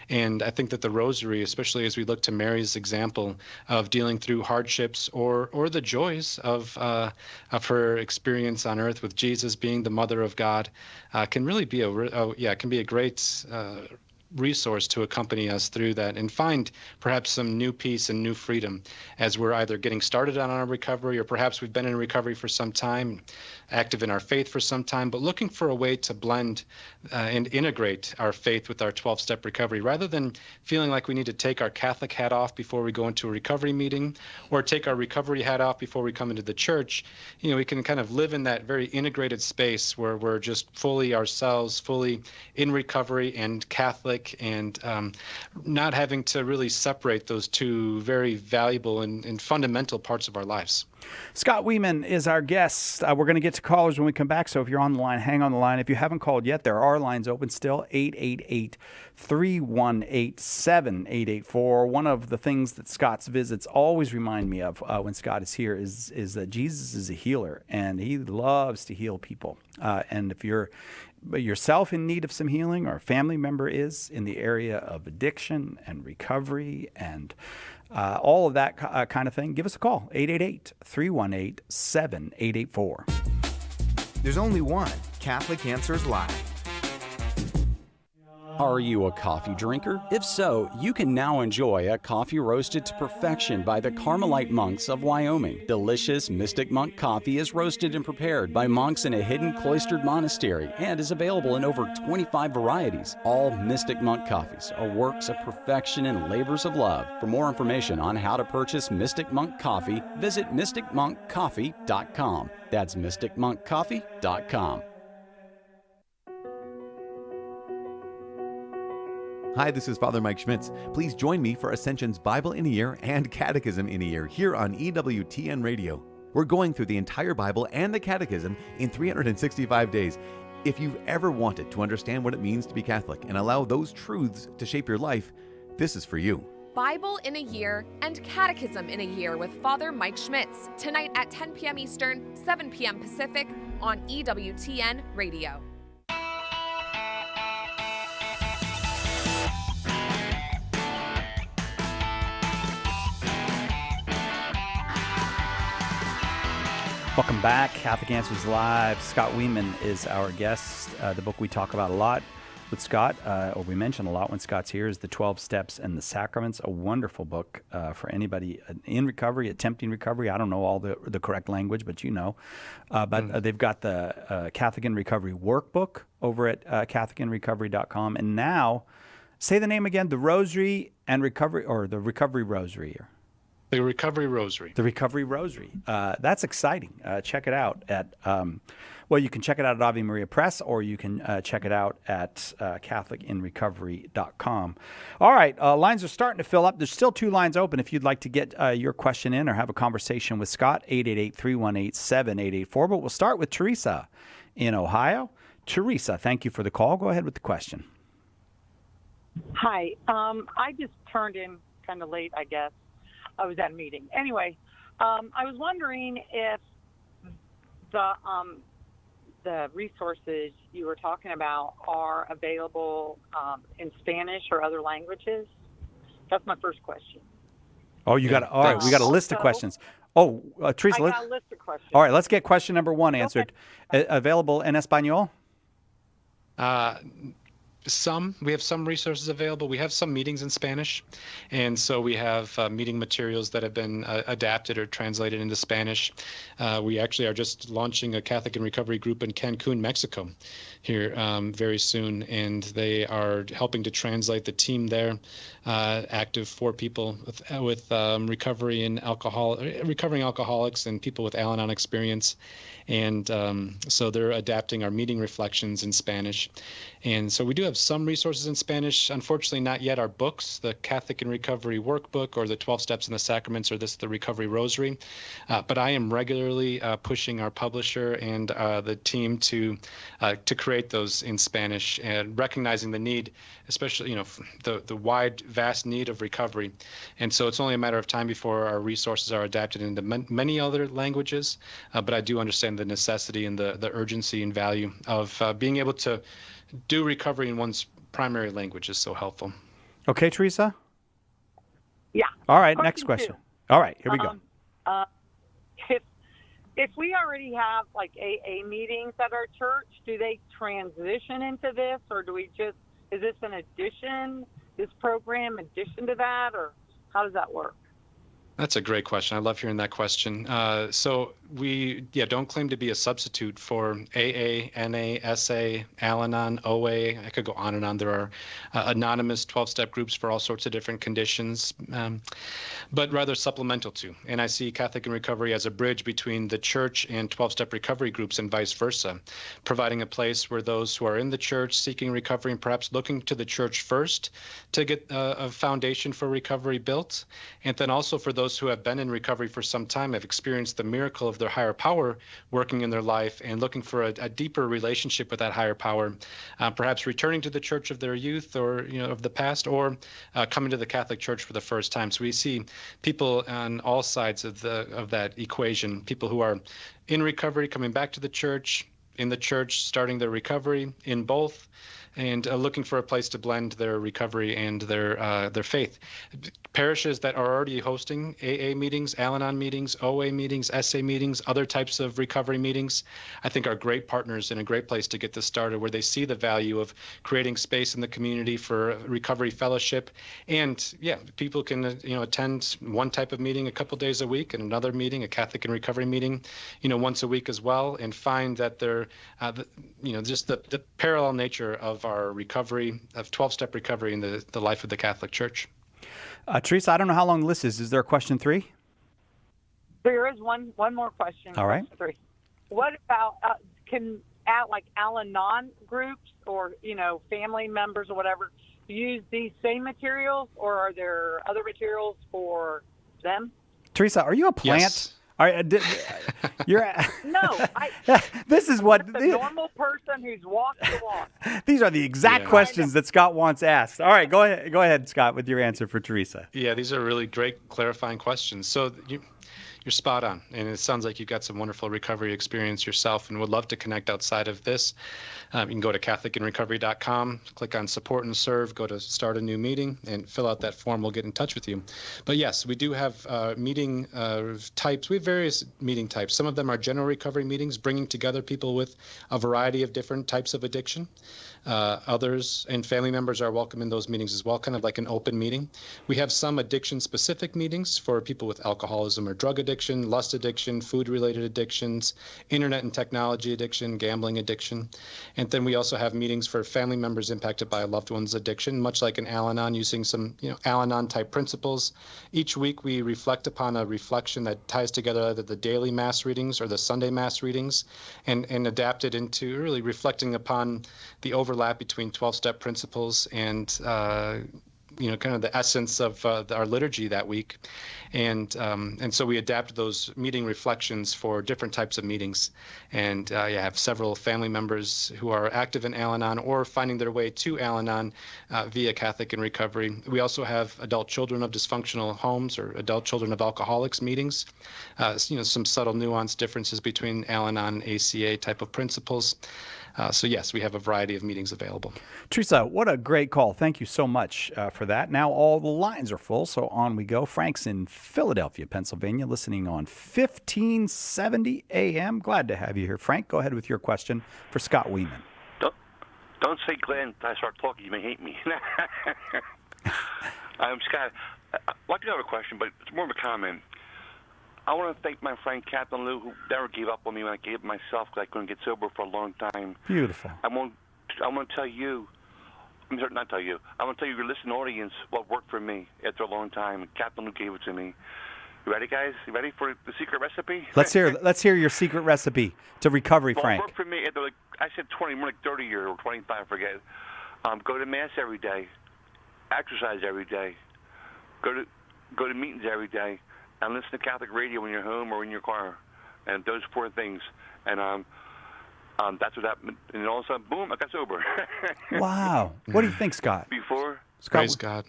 And I think that the rosary, especially as we look to Mary's example of dealing through hardships or the joys of her experience on earth with Jesus being the mother of God, can really be a great resource to accompany us through that and find perhaps some new peace and new freedom as we're either getting started on our recovery, or perhaps we've been in recovery for some time, active in our faith for some time, but looking for a way to blend and integrate our faith with our 12-step recovery, rather than feeling like we need to take our Catholic hat off before we go into a recovery meeting or take our recovery hat off before we come into the church. We can kind of live in that very integrated space where we're just fully ourselves, fully in recovery and Catholic, and not having to really separate those two very valuable and fundamental parts of our lives. Scott Wieman is our guest. We're going to get to callers when we come back, so if you're on the line, hang on the line. If you haven't called yet, there are lines open still, 888-318-7884. One of the things that Scott's visits always remind me of when Scott is here is that Jesus is a healer, and He loves to heal people. And if you're yourself in need of some healing, or a family member is in the area of addiction and recovery and all of that kind of thing, give us a call, 888-318-7884. There's only one Catholic Answers Live. Are you a coffee drinker? If so, you can now enjoy a coffee roasted to perfection by the Carmelite monks of Wyoming. Delicious Mystic Monk coffee is roasted and prepared by monks in a hidden cloistered monastery and is available in over 25 varieties. All Mystic Monk coffees are works of perfection and labors of love. For more information on how to purchase Mystic Monk coffee, visit mysticmonkcoffee.com. That's mysticmonkcoffee.com. Hi, this is Father Mike Schmitz. Please join me for Ascension's Bible in a Year and Catechism in a Year here on EWTN Radio. We're going through the entire Bible and the Catechism in 365 days. If you've ever wanted to understand what it means to be Catholic and allow those truths to shape your life, this is for you. Bible in a Year and Catechism in a Year with Father Mike Schmitz, tonight at 10 p.m. Eastern, 7 p.m. Pacific on EWTN Radio. Welcome back. Catholic Answers Live. Scott Wieman is our guest. The book we talk about a lot with Scott, or we mention a lot when Scott's here, is The 12 Steps and the Sacraments, a wonderful book for anybody in recovery, attempting recovery. I don't know all the correct language, but they've got the Catholic in Recovery workbook over at CatholicInRecovery.com. And now, say the name again, the Rosary and Recovery, or the Recovery Rosary. The Recovery Rosary. The Recovery Rosary. That's exciting. Check it out at, you can check it out at Ave Maria Press, or you can check it out at CatholicInRecovery.com. All right, lines are starting to fill up. There's still 2 lines open if you'd like to get your question in or have a conversation with Scott, 888-318-7884. But we'll start with Teresa in Ohio. Teresa, thank you for the call. Go ahead with the question. Hi. I just turned in kind of late, I guess. I was at a meeting. Anyway, I was wondering if the resources you were talking about are available in Spanish or other languages. That's my first question. Oh, you got all right. We got a list of questions. Oh, Teresa, I got a list of questions. All right, let's get question number 1 answered. Okay. Available en español? We have some resources available. We have some meetings in Spanish, and so we have meeting materials that have been adapted or translated into Spanish. We actually are just launching a Catholic in Recovery group in Cancun, Mexico, here very soon, and they are helping to translate. The team there, active for people with recovering alcoholics and people with Al-Anon experience. And so they're adapting our meeting reflections in Spanish. And so we do have some resources in Spanish. Unfortunately, not yet our books, the Catholic in Recovery workbook or the 12 Steps in the Sacraments or the Recovery Rosary. But I am regularly pushing our publisher and the team to create those in Spanish, and recognizing the need, especially, the wide, vast need of recovery. And so it's only a matter of time before our resources are adapted into many other languages. But I do understand the necessity and the urgency and value of being able to do recovery in one's primary language is so helpful. Okay, Teresa? Yeah. All right, next question. All right, here we go. If we already have like AA meetings at our church, do they transition into this, or is this an addition, this program addition to that, or how does that work? That's a great question. I love hearing that question. So we don't claim to be a substitute for AA, NA, SA, Al-Anon, OA. I could go on and on. There are anonymous 12-step groups for all sorts of different conditions, but rather supplemental to. And I see Catholic in Recovery as a bridge between the church and 12-step recovery groups and vice versa, providing a place where those who are in the church seeking recovery and perhaps looking to the church first to get a foundation for recovery built, and then also for those who have been in recovery for some time, have experienced the miracle of their higher power working in their life and looking for a deeper relationship with that higher power, perhaps returning to the church of their youth or of the past, or coming to the Catholic Church for the first time. So we see people on all sides of that equation, people who are in recovery coming back to the church, in the church starting their recovery, in both, and looking for a place to blend their recovery and their faith. Parishes that are already hosting AA meetings, Al-Anon meetings, OA meetings, SA meetings, other types of recovery meetings, I think are great partners and a great place to get this started, where they see the value of creating space in the community for recovery fellowship. And people can attend one type of meeting a couple days a week and another meeting, a Catholic in Recovery meeting, once a week as well, and find that they're, just the parallel nature of our recovery, of 12-step recovery in the life of the Catholic Church. Teresa, I don't know how long the list is. Is there a question 3? There is one more question. All right. 3. What about can Al-Anon groups or family members or whatever use these same materials, or are there other materials for them? Teresa, are you a plant? Yes. All right, you're. No, this is what the normal person who's walked the walk. These are the exact questions that Scott wants asked. All right, go ahead, Scott, with your answer for Teresa. Yeah, these are really great clarifying questions. So you're spot on, and it sounds like you've got some wonderful recovery experience yourself and would love to connect outside of this. You can go to CatholicInRecovery.com, click on Support and Serve, go to Start a New Meeting, and fill out that form. We'll get in touch with you. But yes, we do have meeting types. We have various meeting types. Some of them are general recovery meetings, bringing together people with a variety of different types of addiction. Others and family members are welcome in those meetings as well, kind of like an open meeting. We have some addiction-specific meetings for people with alcoholism or drug addiction, lust addiction, food-related addictions, internet and technology addiction, gambling addiction. And then we also have meetings for family members impacted by a loved one's addiction, much like an Al-Anon, using some Al-Anon-type principles. Each week we reflect upon a reflection that ties together either the daily Mass readings or the Sunday Mass readings, and adapt it into really reflecting upon the overlap between 12-step principles and kind of the essence of our liturgy that week. And so we adapt those meeting reflections for different types of meetings. And have several family members who are active in Al-Anon or finding their way to Al-Anon via Catholic in Recovery. We also have adult children of dysfunctional homes or adult children of alcoholics meetings. Some subtle nuanced differences between Al-Anon and ACA type of principles. So yes, we have a variety of meetings available. Teresa, what a great call. Thank you so much for that. Now all the lines are full, so on we go. Frank's in Philadelphia, Pennsylvania, listening on 1570 AM. Glad to have you here. Frank, go ahead with your question for Scott Wieman. Don't say Glenn. If I start talking, you may hate me. Scott, I'd like to have a question, but it's more of a comment. I want to thank my friend Captain Lou, who never gave up on me when I gave up myself because I couldn't get sober for a long time. Beautiful. I want to tell you, I'm sorry, not tell you. I want to tell you, your listening audience, what worked for me after a long time. Captain Lou gave it to me. You ready, guys? You ready for the secret recipe? Let's hear your secret recipe to recovery, Frank. What worked for me, I said 20, more like 30 years or 25, I forget. Go to Mass every day. Exercise every day. Go to meetings every day. And listen to Catholic radio when you're home or in your car. And those 4 things. And that's what happened. And all of a sudden, boom, I got sober. Wow. What do you think, Scott? Before? Praise God.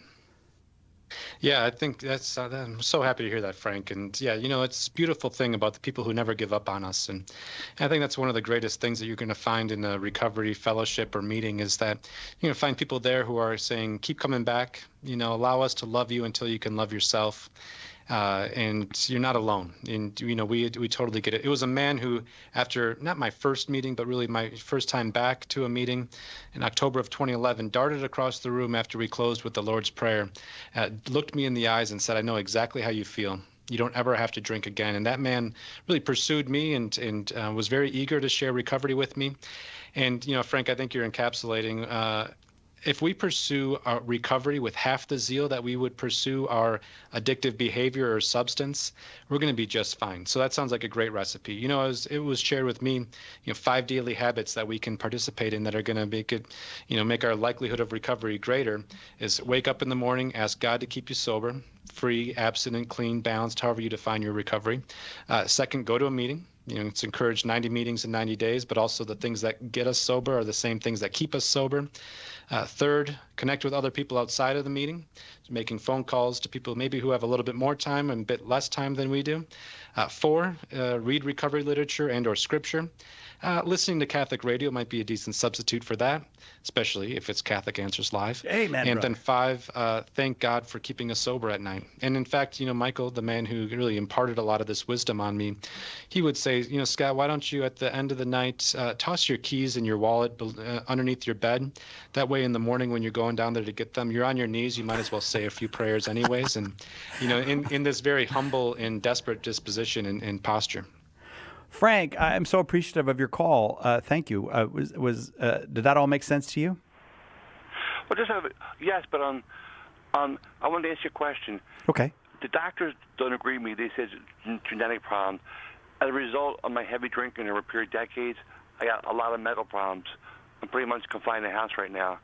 Yeah, I think that's. I'm so happy to hear that, Frank. And yeah, it's a beautiful thing about the people who never give up on us. And I think that's one of the greatest things that you're going to find in a recovery fellowship or meeting is that you're going to find people there who are saying, keep coming back. Allow us to love you until you can love yourself. And you're not alone. And, we totally get it. It was a man who, after not my first meeting, but really my first time back to a meeting in October of 2011, darted across the room after we closed with the Lord's Prayer, looked me in the eyes and said, I know exactly how you feel. You don't ever have to drink again. And that man really pursued me and was very eager to share recovery with me. And, Frank, I think you're encapsulating if we pursue our recovery with half the zeal that we would pursue our addictive behavior or substance, we're going to be just fine. So that sounds like a great recipe. It was shared with me, 5 daily habits that we can participate in that are going to make it, make our likelihood of recovery greater is wake up in the morning, ask God to keep you sober, free, abstinent, clean, balanced, however you define your recovery. Second, go to a meeting. It's encouraged 90 meetings in 90 days, but also the things that get us sober are the same things that keep us sober. Third, connect with other people outside of the meeting, making phone calls to people maybe who have a little bit more time and a bit less time than we do. 4, read recovery literature and or scripture. Listening to Catholic radio might be a decent substitute for that, especially if it's Catholic Answers Live. Amen, and brother. then 5, thank God for keeping us sober at night. And in fact, Michael, the man who really imparted a lot of this wisdom on me, he would say, Scott, why don't you at the end of the night toss your keys in your wallet underneath your bed? That way in the morning when you're going down there to get them, you're on your knees, you might as well say a few prayers anyways. And, in this very humble and desperate disposition and posture. Frank, I'm so appreciative of your call. Thank you. Did that all make sense to you? Well, yes, but I wanted to ask you a question. Okay. The doctors don't agree with me. They said it's a genetic problem. As a result of my heavy drinking over a period of decades, I got a lot of medical problems. I'm pretty much confined in the house right now.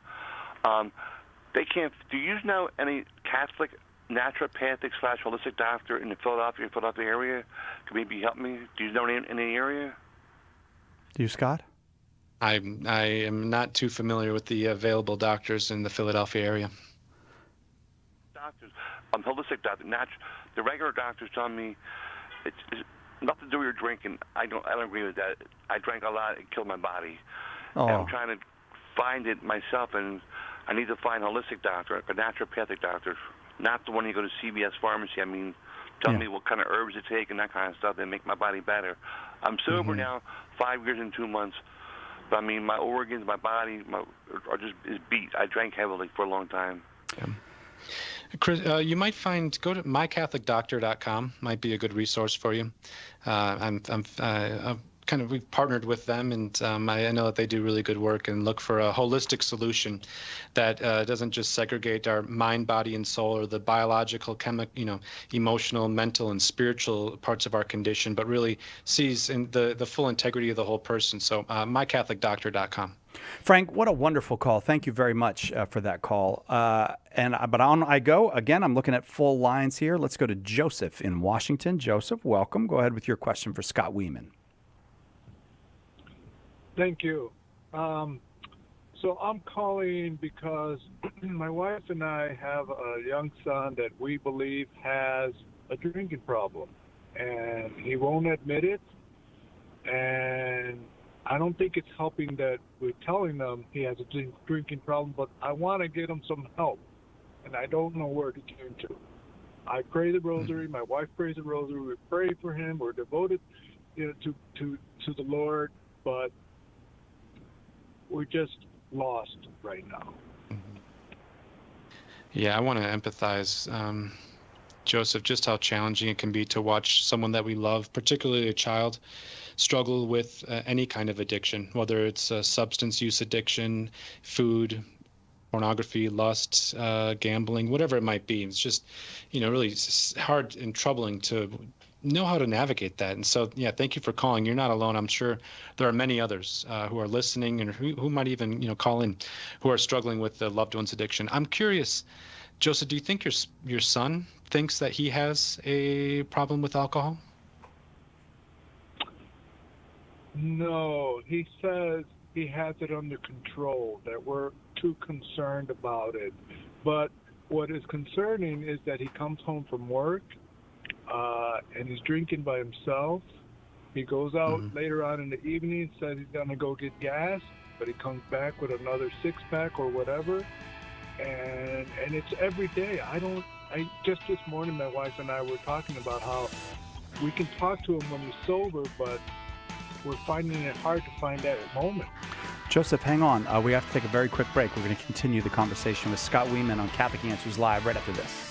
They can't. Do you know any Catholic naturopathic / holistic doctor in the Philadelphia area could maybe help me? Do you know any in the area? Do you, Scott? I am not too familiar with the available doctors in the Philadelphia area. Doctors, holistic doctor, the regular doctors tell me it's nothing to do with your drinking. I don't agree with that. I drank a lot; it killed my body. Oh. And I'm trying to find it myself, and I need to find a holistic doctor, a naturopathic doctor. Not the one you go to CVS Pharmacy. I mean, tell me what kind of herbs to take and that kind of stuff that make my body better. I'm sober now, 5 years and 2 months. But I mean, my organs, my body are just beat. I drank heavily for a long time. Yeah. Chris, you might go to mycatholicdoctor.com. Might be a good resource for you. We've partnered with them, and I know that they do really good work and look for a holistic solution that doesn't just segregate our mind, body, and soul, or the biological, emotional, mental, and spiritual parts of our condition, but really sees in the full integrity of the whole person. So, mycatholicdoctor.com. Frank, what a wonderful call. Thank you very much for that call. But on I go. Again, I'm looking at full lines here. Let's go to Joseph in Washington. Joseph, welcome. Go ahead with your question for Scott Wieman. Thank you. So I'm calling because my wife and I have a young son that we believe has a drinking problem, and he won't admit it. And I don't think it's helping that we're telling them he has a drinking problem, but I want to get him some help, and I don't know where to turn to. I pray the rosary. My wife prays the rosary. We pray for him. We're devoted, to the Lord, but we're just lost right now. Yeah, I want to empathize, Joseph, just how challenging it can be to watch someone that we love, particularly a child, struggle with any kind of addiction, whether it's substance use addiction, food, pornography, lust, gambling, whatever it might be. It's just, really hard and troubling to know how to navigate that. And so, yeah, thank you for calling. You're not alone. I'm sure there are many others who are listening and who might even, call in, who are struggling with the loved one's addiction. I'm curious, Joseph, do you think your son thinks that he has a problem with alcohol? No, he says he has it under control, that we're too concerned about it. But what is concerning is that he comes home from work and he's drinking by himself. He goes out later on in the evening, says he's going to go get gas, but he comes back with another six-pack or whatever. And it's every day. Just this morning, my wife and I were talking about how we can talk to him when he's sober, but we're finding it hard to find that moment. Joseph, hang on. We have to take a very quick break. We're going to continue the conversation with Scott Wieman on Catholic Answers Live right after this.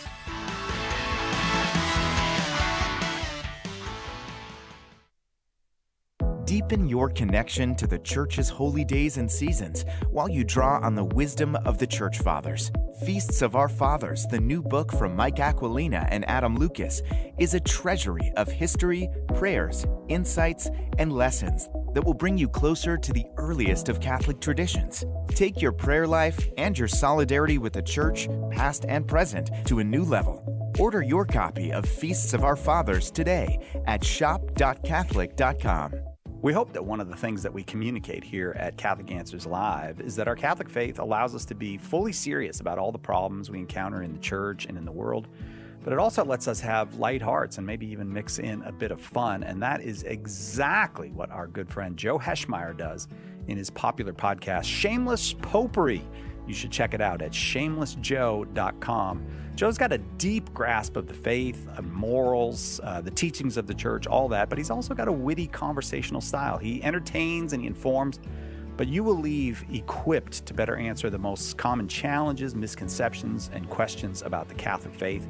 Deepen your connection to the Church's holy days and seasons while you draw on the wisdom of the Church Fathers. Feasts of Our Fathers, the new book from Mike Aquilina and Adam Lucas, is a treasury of history, prayers, insights, and lessons that will bring you closer to the earliest of Catholic traditions. Take your prayer life and your solidarity with the Church, past and present, to a new level. Order your copy of Feasts of Our Fathers today at shop.catholic.com. We hope that one of the things that we communicate here at Catholic Answers Live is that our Catholic faith allows us to be fully serious about all the problems we encounter in the church and in the world, but it also lets us have light hearts and maybe even mix in a bit of fun, and that is exactly what our good friend Joe Heschmeyer does in his popular podcast, Shameless Popery. You should check it out at shamelessjoe.com. Joe's got a deep grasp of the faith, morals, the teachings of the church, all that, but he's also got a witty conversational style. He entertains and he informs, but you will leave equipped to better answer the most common challenges, misconceptions, and questions about the Catholic faith.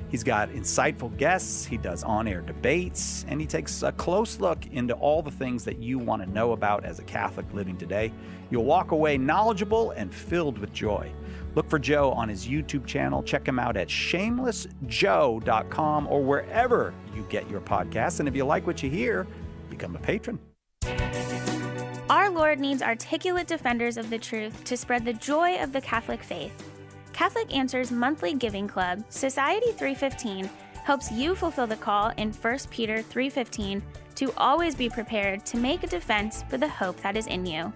He's got insightful guests, he does on-air debates, and he takes a close look into all the things that you want to know about as a Catholic living today. You'll walk away knowledgeable and filled with joy. Look for Joe on his YouTube channel. Check him out at shamelessjoe.com or wherever you get your podcasts. And if you like what you hear, become a patron. Our Lord needs articulate defenders of the truth to spread the joy of the Catholic faith. Catholic Answers monthly giving club, Society 315, helps you fulfill the call in 1 Peter 3:15 to always be prepared to make a defense for the hope that is in you.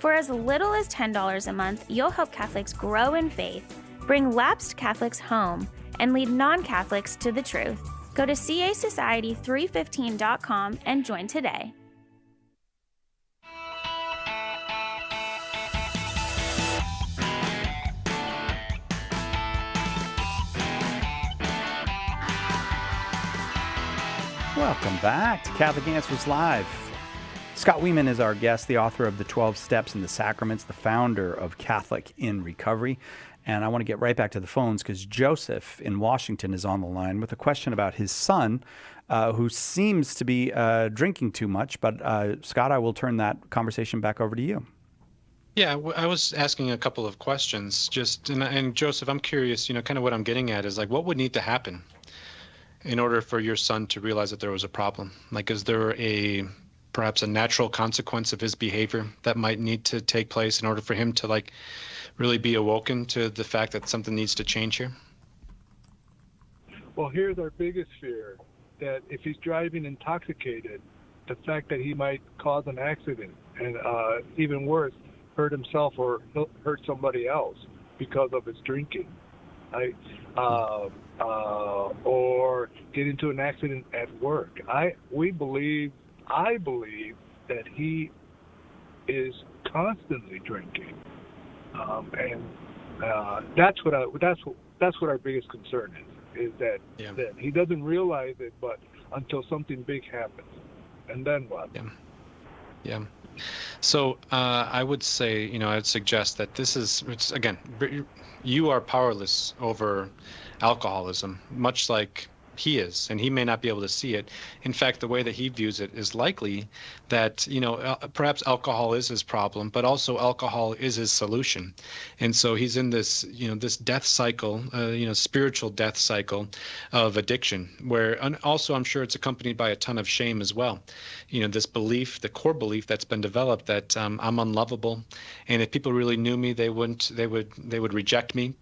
For as little as $10 a month, you'll help Catholics grow in faith, bring lapsed Catholics home, and lead non-Catholics to the truth. Go to casociety315.com and join today. Welcome back to Catholic Answers Live. Scott Wieman is our guest, the author of The 12 Steps in the Sacraments, the founder of Catholic in Recovery. And I want to get right back to the phones because Joseph in Washington is on the line with a question about his son who seems to be drinking too much. But Scott, I will turn that conversation back over to you. Yeah, I was asking a couple of questions and Joseph, I'm curious, kind of what I'm getting at is like, what would need to happen in order for your son to realize that there was a problem? Like, is there perhaps a natural consequence of his behavior that might need to take place in order for him to like really be awoken to the fact that something needs to change here? Well, here's our biggest fear, that if he's driving intoxicated, the fact that he might cause an accident and even worse, hurt himself or hurt somebody else because of his drinking, right? Or get into an accident at work. I believe that he is constantly drinking, and that's what our biggest concern is that he doesn't realize it, but until something big happens, and then what? Yeah. So I would say, I'd suggest that again, you are powerless over alcoholism, much like he is, and he may not be able to see it. In fact, the way that he views it is likely that, perhaps alcohol is his problem, but also alcohol is his solution. And so he's in this, this death cycle, spiritual death cycle of addiction, where also I'm sure it's accompanied by a ton of shame as well. This belief, the core belief that's been developed that I'm unlovable, and if people really knew me, they would reject me.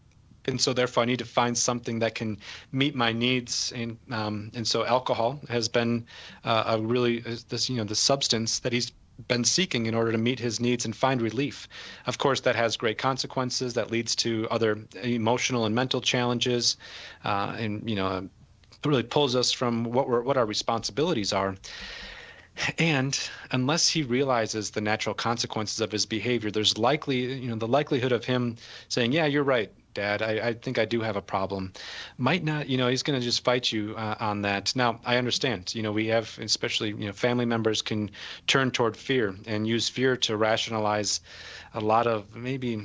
And so therefore I need to find something that can meet my needs. And so alcohol has been the substance that he's been seeking in order to meet his needs and find relief. Of course, that has great consequences. That leads to other emotional and mental challenges, and really pulls us from what our responsibilities are. And unless he realizes the natural consequences of his behavior, there's the likelihood of him saying, yeah, you're right, Dad, I think I do have a problem. Might not, he's going to just fight you on that. Now, I understand, we have, especially, family members can turn toward fear and use fear to rationalize a lot of maybe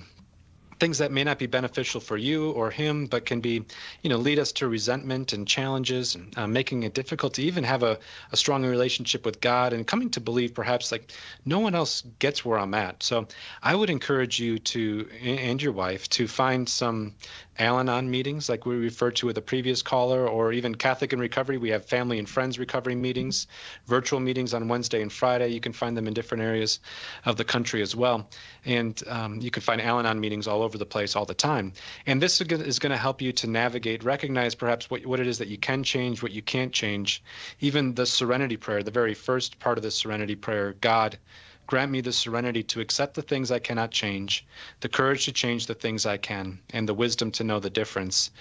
things that may not be beneficial for you or him, but can be, lead us to resentment and challenges, and making it difficult to even have a strong relationship with God, and coming to believe perhaps like no one else gets where I'm at. So I would encourage you to, and your wife, to find some Al-Anon meetings like we referred to with the previous caller, or even Catholic in Recovery. We have family and friends recovery meetings, virtual meetings on Wednesday and Friday. You can find them in different areas of the country as well. And you can find Al-Anon meetings all over the place all the time. And this is going to help you to navigate, recognize perhaps what it is that you can change, what you can't change. Even the Serenity Prayer, the very first part of the Serenity Prayer, God, grant me the serenity to accept the things I cannot change, the courage to change the things I can, and the wisdom to know the difference.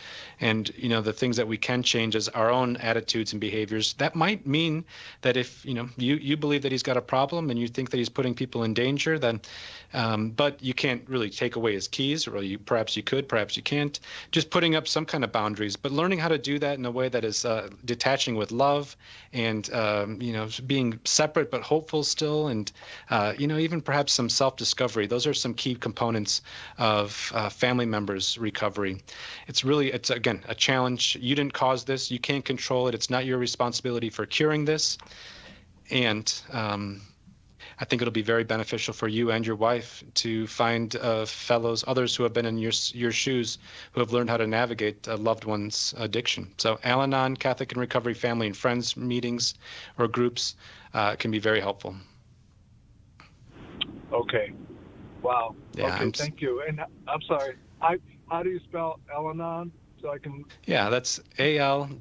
And, the things that we can change is our own attitudes and behaviors. That might mean that if, you believe that he's got a problem and you think that he's putting people in danger, then, but you can't really take away his keys, or perhaps you could, perhaps you can't. Just putting up some kind of boundaries, but learning how to do that in a way that is detaching with love, and, being separate but hopeful still, and even perhaps some self-discovery. Those are some key components of family members' recovery. It's again, a challenge. You didn't cause this. You can't control it. It's not your responsibility for curing this. And I think it'll be very beneficial for you and your wife to find others who have been in your shoes, who have learned how to navigate a loved one's addiction. So Al-Anon, Catholic in Recovery, family and friends meetings or groups can be very helpful. Okay. Wow. Yeah, okay, thank you. And I'm sorry. How do you spell Al-Anon? So I can. Yeah, that's Al-Anon.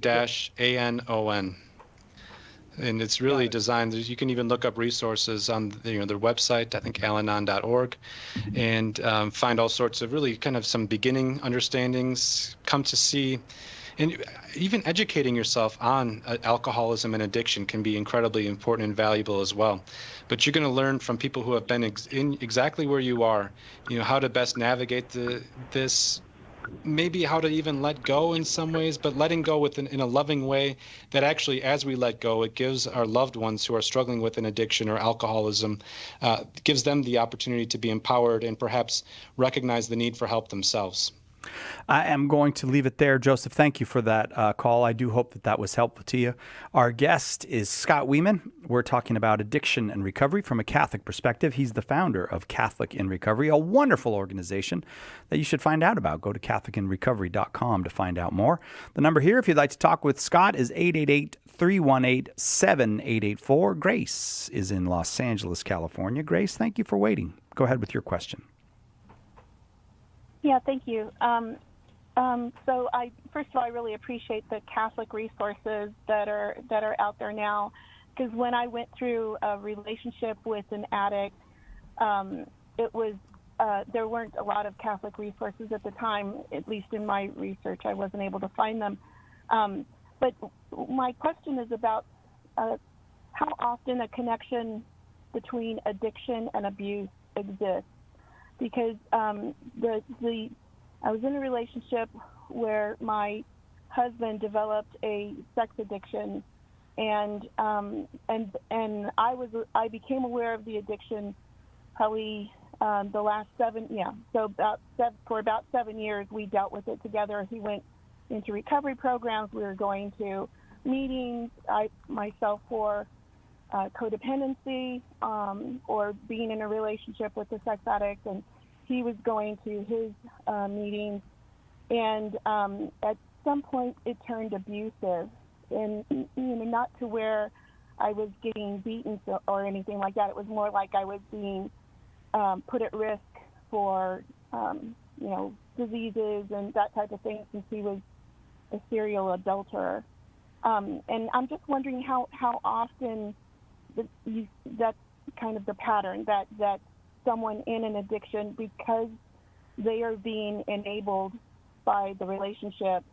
And it's really designed. You can even look up resources on their website. I think alanon.org, and find all sorts of really kind of some beginning understandings. Come to see. And even educating yourself on alcoholism and addiction can be incredibly important and valuable as well. But you're going to learn from people who have been in exactly where you are, how to best navigate this, maybe how to even let go in some ways, but letting go in a loving way that actually, as we let go, it gives our loved ones who are struggling with an addiction or alcoholism, gives them the opportunity to be empowered and perhaps recognize the need for help themselves. I am going to leave it there. Joseph, thank you for that call. I do hope that was helpful to you. Our guest is Scott Wieman. We're talking about addiction and recovery from a Catholic perspective. He's the founder of Catholic in Recovery, a wonderful organization that you should find out about. Go to catholicinrecovery.com to find out more. The number here, if you'd like to talk with Scott, is 888-318-7884. Grace is in Los Angeles, California. Grace, thank you for waiting. Go ahead with your question. Yeah, thank you. So first of all, I really appreciate the Catholic resources that are out there now, because when I went through a relationship with an addict, there weren't a lot of Catholic resources at the time. At least in my research, I wasn't able to find them. But my question is about how often a connection between addiction and abuse exists. Because I was in a relationship where my husband developed a sex addiction, and I became aware of the addiction probably the last 7, so for about 7 years, we dealt with it together. He went into recovery programs. We were going to meetings, myself for codependency or being in a relationship with a sex addict, and he was going to his meetings. And at some point, it turned abusive, and not to where I was getting beaten or anything like that. It was more like I was being put at risk for diseases and that type of thing, since he was a serial adulterer. And I'm just wondering how often that's kind of the pattern, that someone in an addiction, because they are being enabled by the relationship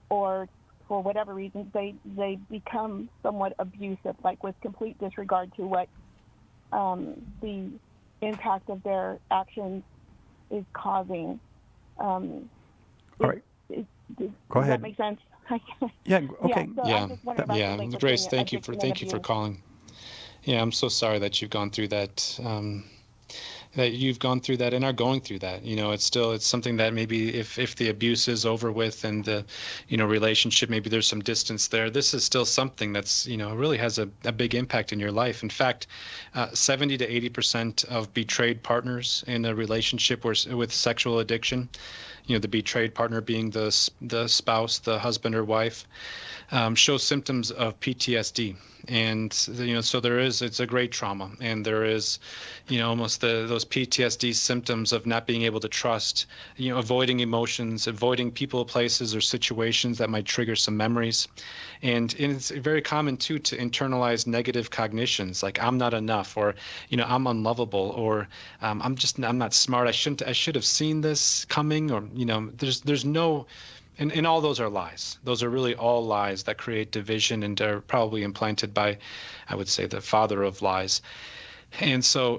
or for whatever reason, they become somewhat abusive, like with complete disregard to what the impact of their actions is causing. All right. Go ahead. Does that make sense? Yeah. Okay. Grace, thank you for calling. Yeah, I'm so sorry that you've gone through that. And are going through that. It's something that maybe if the abuse is over with and the relationship, maybe there's some distance there, this is still something that's really has a big impact in your life. In fact, 70 to 80% of betrayed partners in a relationship with sexual addiction, the betrayed partner being the spouse, the husband or wife, show symptoms of PTSD. And so it's a great trauma, and there is almost those PTSD symptoms of not being able to trust, avoiding emotions, avoiding people, places, or situations that might trigger some memories. And it's very common too to internalize negative cognitions, like I'm not enough, or I'm unlovable, or I'm not smart, I should have seen this coming, or there's no. And all those are lies. Those are really all lies that create division and are probably implanted by, I would say, the father of lies. And so,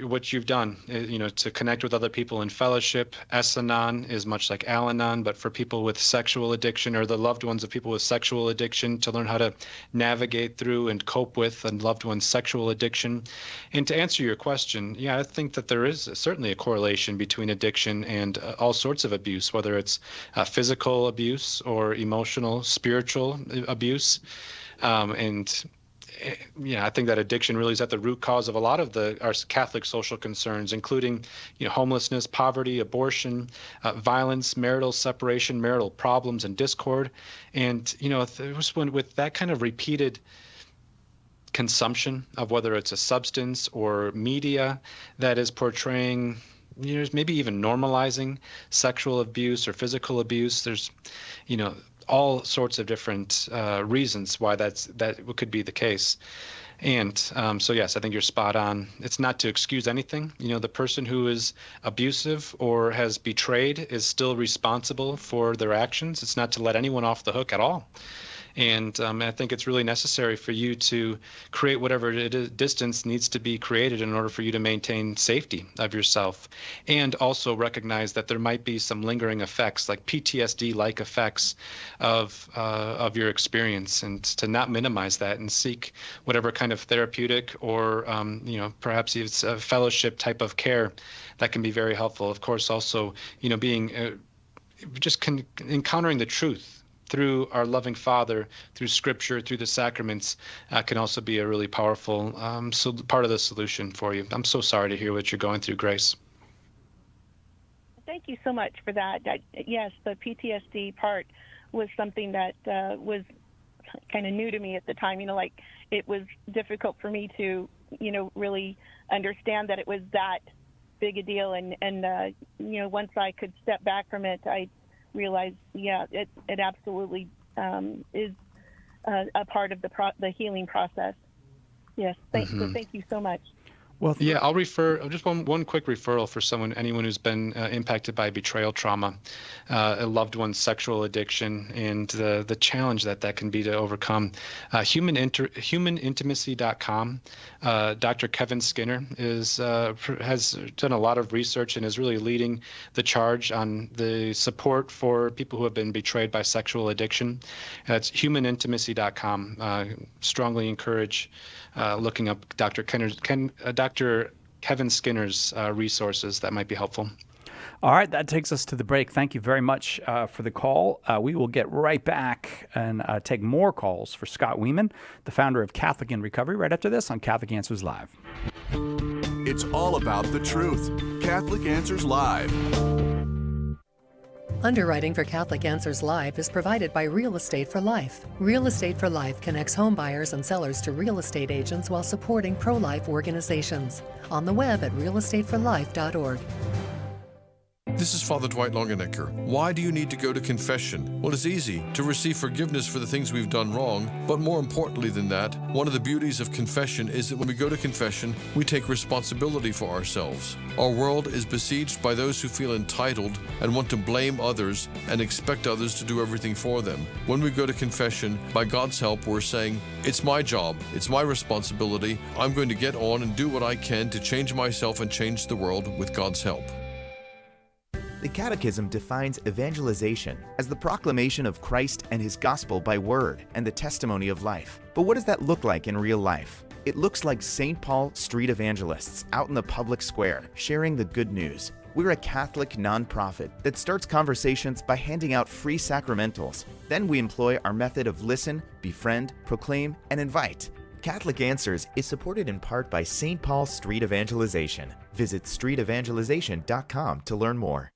what you've done, to connect with other people in fellowship. Es-Anon is much like Al-Anon, but for people with sexual addiction or the loved ones of people with sexual addiction, to learn how to navigate through and cope with a loved one's sexual addiction. And to answer your question, I think that there is certainly a correlation between addiction and all sorts of abuse, whether it's physical abuse or emotional, spiritual abuse. I think that addiction really is at the root cause of a lot of our Catholic social concerns, including, homelessness, poverty, abortion, violence, marital separation, marital problems, and discord. And, with that kind of repeated consumption of whether it's a substance or media that is portraying, maybe even normalizing sexual abuse or physical abuse, there's, all sorts of different reasons why that could be the case. And so, yes, I think you're spot on. It's not to excuse anything. The person who is abusive or has betrayed is still responsible for their actions. It's not to let anyone off the hook at all. And I think it's really necessary for you to create whatever distance needs to be created in order for you to maintain safety of yourself, and also recognize that there might be some lingering effects, like PTSD-like effects of your experience, and to not minimize that and seek whatever kind of therapeutic or perhaps it's a fellowship type of care that can be very helpful. Of course, also being encountering the truth through our loving Father, through Scripture, through the sacraments, can also be a really powerful part of the solution for you. I'm so sorry to hear what you're going through, Grace. Thank you so much for that. Yes, the PTSD part was something that was kind of new to me at the time. It was difficult for me to, really understand that it was that big a deal. And once I could step back from it, I realized, it absolutely is a part of the healing process. Yes, thank you so much. Well, I'll refer just one quick referral for anyone who's been impacted by betrayal trauma, a loved one's sexual addiction, and the challenge that can be to overcome. Humanintimacy.com. Dr. Kevin Skinner has done a lot of research and is really leading the charge on the support for people who have been betrayed by sexual addiction. That's humanintimacy.com. Strongly encourage looking up Dr. Kevin Kevin Skinner's resources that might be helpful. All right, that takes us to the break. Thank you very much for the call. We will get right back and take more calls for Scott Wieman, the founder of Catholic in Recovery, right after this on Catholic Answers Live. It's all about the truth. Catholic Answers Live. Underwriting for Catholic Answers Live is provided by Real Estate for Life. Real Estate for Life connects home buyers and sellers to real estate agents while supporting pro-life organizations. On the web at realestateforlife.org. This is Father Dwight Longenecker. Why do you need to go to confession? Well, it's easy to receive forgiveness for the things we've done wrong, but more importantly than that, one of the beauties of confession is that when we go to confession, we take responsibility for ourselves. Our world is besieged by those who feel entitled and want to blame others and expect others to do everything for them. When we go to confession, by God's help, we're saying, it's my job, it's my responsibility, I'm going to get on and do what I can to change myself and change the world with God's help. The Catechism defines evangelization as the proclamation of Christ and His gospel by word and the testimony of life. But what does that look like in real life? It looks like St. Paul street evangelists out in the public square sharing the good news. We're a Catholic nonprofit that starts conversations by handing out free sacramentals. Then we employ our method of listen, befriend, proclaim, and invite. Catholic Answers is supported in part by St. Paul Street Evangelization. Visit streetevangelization.com to learn more.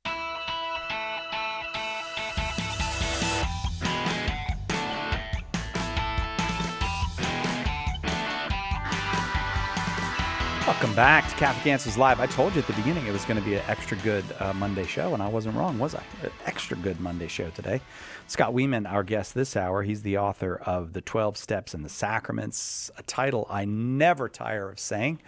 Welcome back to Catholic Answers Live. I told you at the beginning it was going to be an extra good Monday show, and I wasn't wrong, was I? An extra good Monday show today. Scott Wieman, our guest this hour, he's the author of The 12 Steps and the Sacraments, a title I never tire of saying.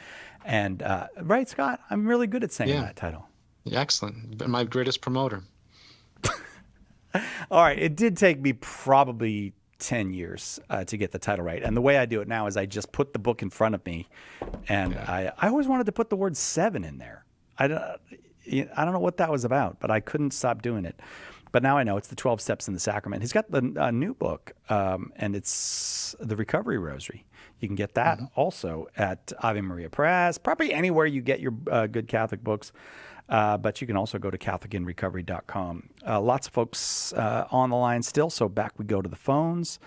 And, right, Scott? I'm really good at saying that title. Yeah, excellent. Been my greatest promoter. All right. It did take me probably 10 years to get the title right. And the way I do it now is I just put the book in front of me, and I always wanted to put the word 7 in there. I don't know what that was about, but I couldn't stop doing it. But now I know it's the 12 Steps in the Sacrament. He's got the new book, and it's the Recovery Rosary. You can get that also at Ave Maria Press, probably anywhere you get your good Catholic books. But you can also go to CatholicInRecovery.com. Lots of folks on the line still, so back we go to the phones.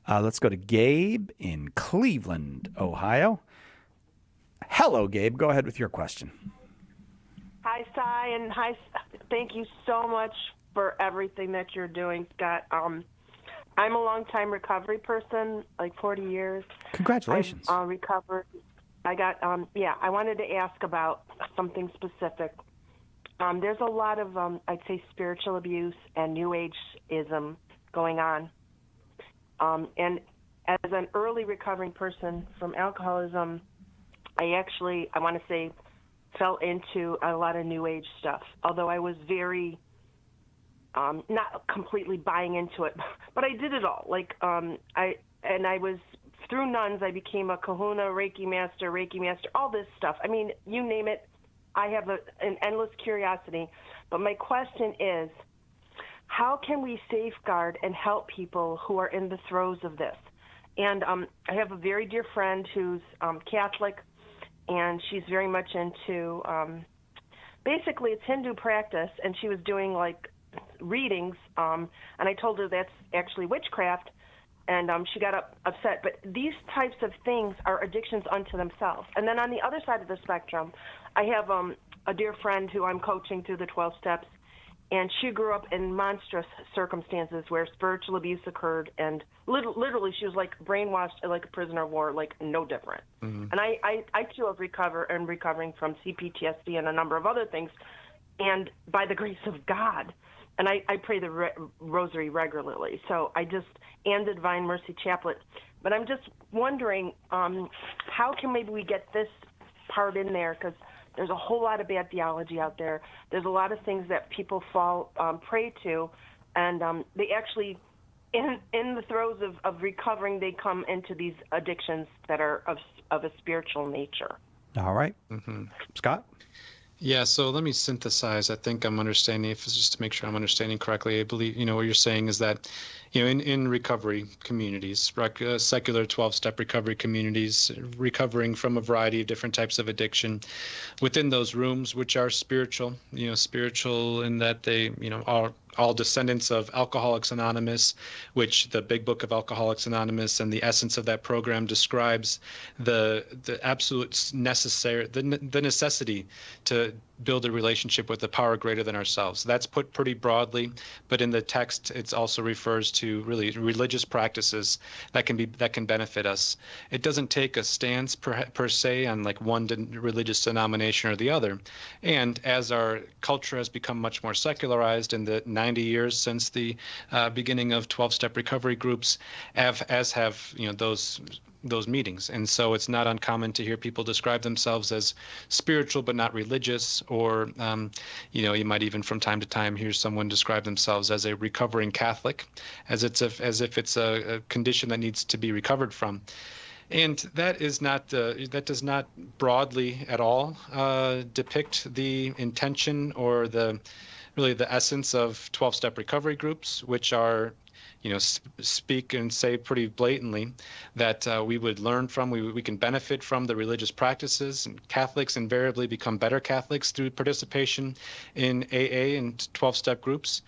Let's go to Gabe in Cleveland, Ohio. Hello, Gabe. Go ahead with your question. Hi, Cy, and hi. Thank you so much for everything that you're doing, Scott. I'm a long-time recovery person, like 40 years. Congratulations. I've recovered. I got, I wanted to ask about something specific. There's a lot of, I'd say, spiritual abuse and New Age-ism going on. And as an early recovering person from alcoholism, I want to say, fell into a lot of New Age stuff, although I was very, not completely buying into it, but I did it all. I was, through nuns, I became a kahuna, Reiki master, all this stuff. I mean, you name it. I have an endless curiosity. But my question is, how can we safeguard and help people who are in the throes of this? And I have a very dear friend who's Catholic, and she's very much into, basically it's Hindu practice, and she was doing like readings, and I told her that's actually witchcraft, and she got upset. But these types of things are addictions unto themselves. And then on the other side of the spectrum, I have a dear friend who I'm coaching through the 12 Steps, and she grew up in monstrous circumstances where spiritual abuse occurred, and literally she was like brainwashed like a prisoner of war, like no different. Mm-hmm. And I too have recovering from CPTSD and a number of other things, and by the grace of God. And I pray the rosary regularly, and the Divine Mercy Chaplet. But I'm just wondering, how can maybe we get this part in there? Because there's a whole lot of bad theology out there. There's a lot of things that people fall prey to, and they actually, in the throes of recovering, they come into these addictions that are of a spiritual nature. All right. Scott? Yeah, so let me synthesize. I think I'm understanding, if it's just to make sure I'm understanding correctly. I believe, what you're saying is that, in recovery communities, secular 12-step recovery communities, recovering from a variety of different types of addiction, within those rooms, which are spiritual, spiritual in that they, are all descendants of Alcoholics Anonymous, which the big book of Alcoholics Anonymous and the essence of that program describes the absolute necessary, the necessity to build a relationship with a power greater than ourselves. That's put pretty broadly, but in the text, it also refers to really religious practices that can benefit us. It doesn't take a stance per se on like one religious denomination or the other. And as our culture has become much more secularized in the 90 years since the beginning of 12-step recovery groups, as have those meetings. And so it's not uncommon to hear people describe themselves as spiritual but not religious, or you might even from time to time hear someone describe themselves as a recovering Catholic, as if it's a condition that needs to be recovered from. And that does not broadly at all depict the intention or the essence of 12-step recovery groups, which are speak and say pretty blatantly that we would learn from, we can benefit from the religious practices. And Catholics invariably become better Catholics through participation in AA and 12-step groups.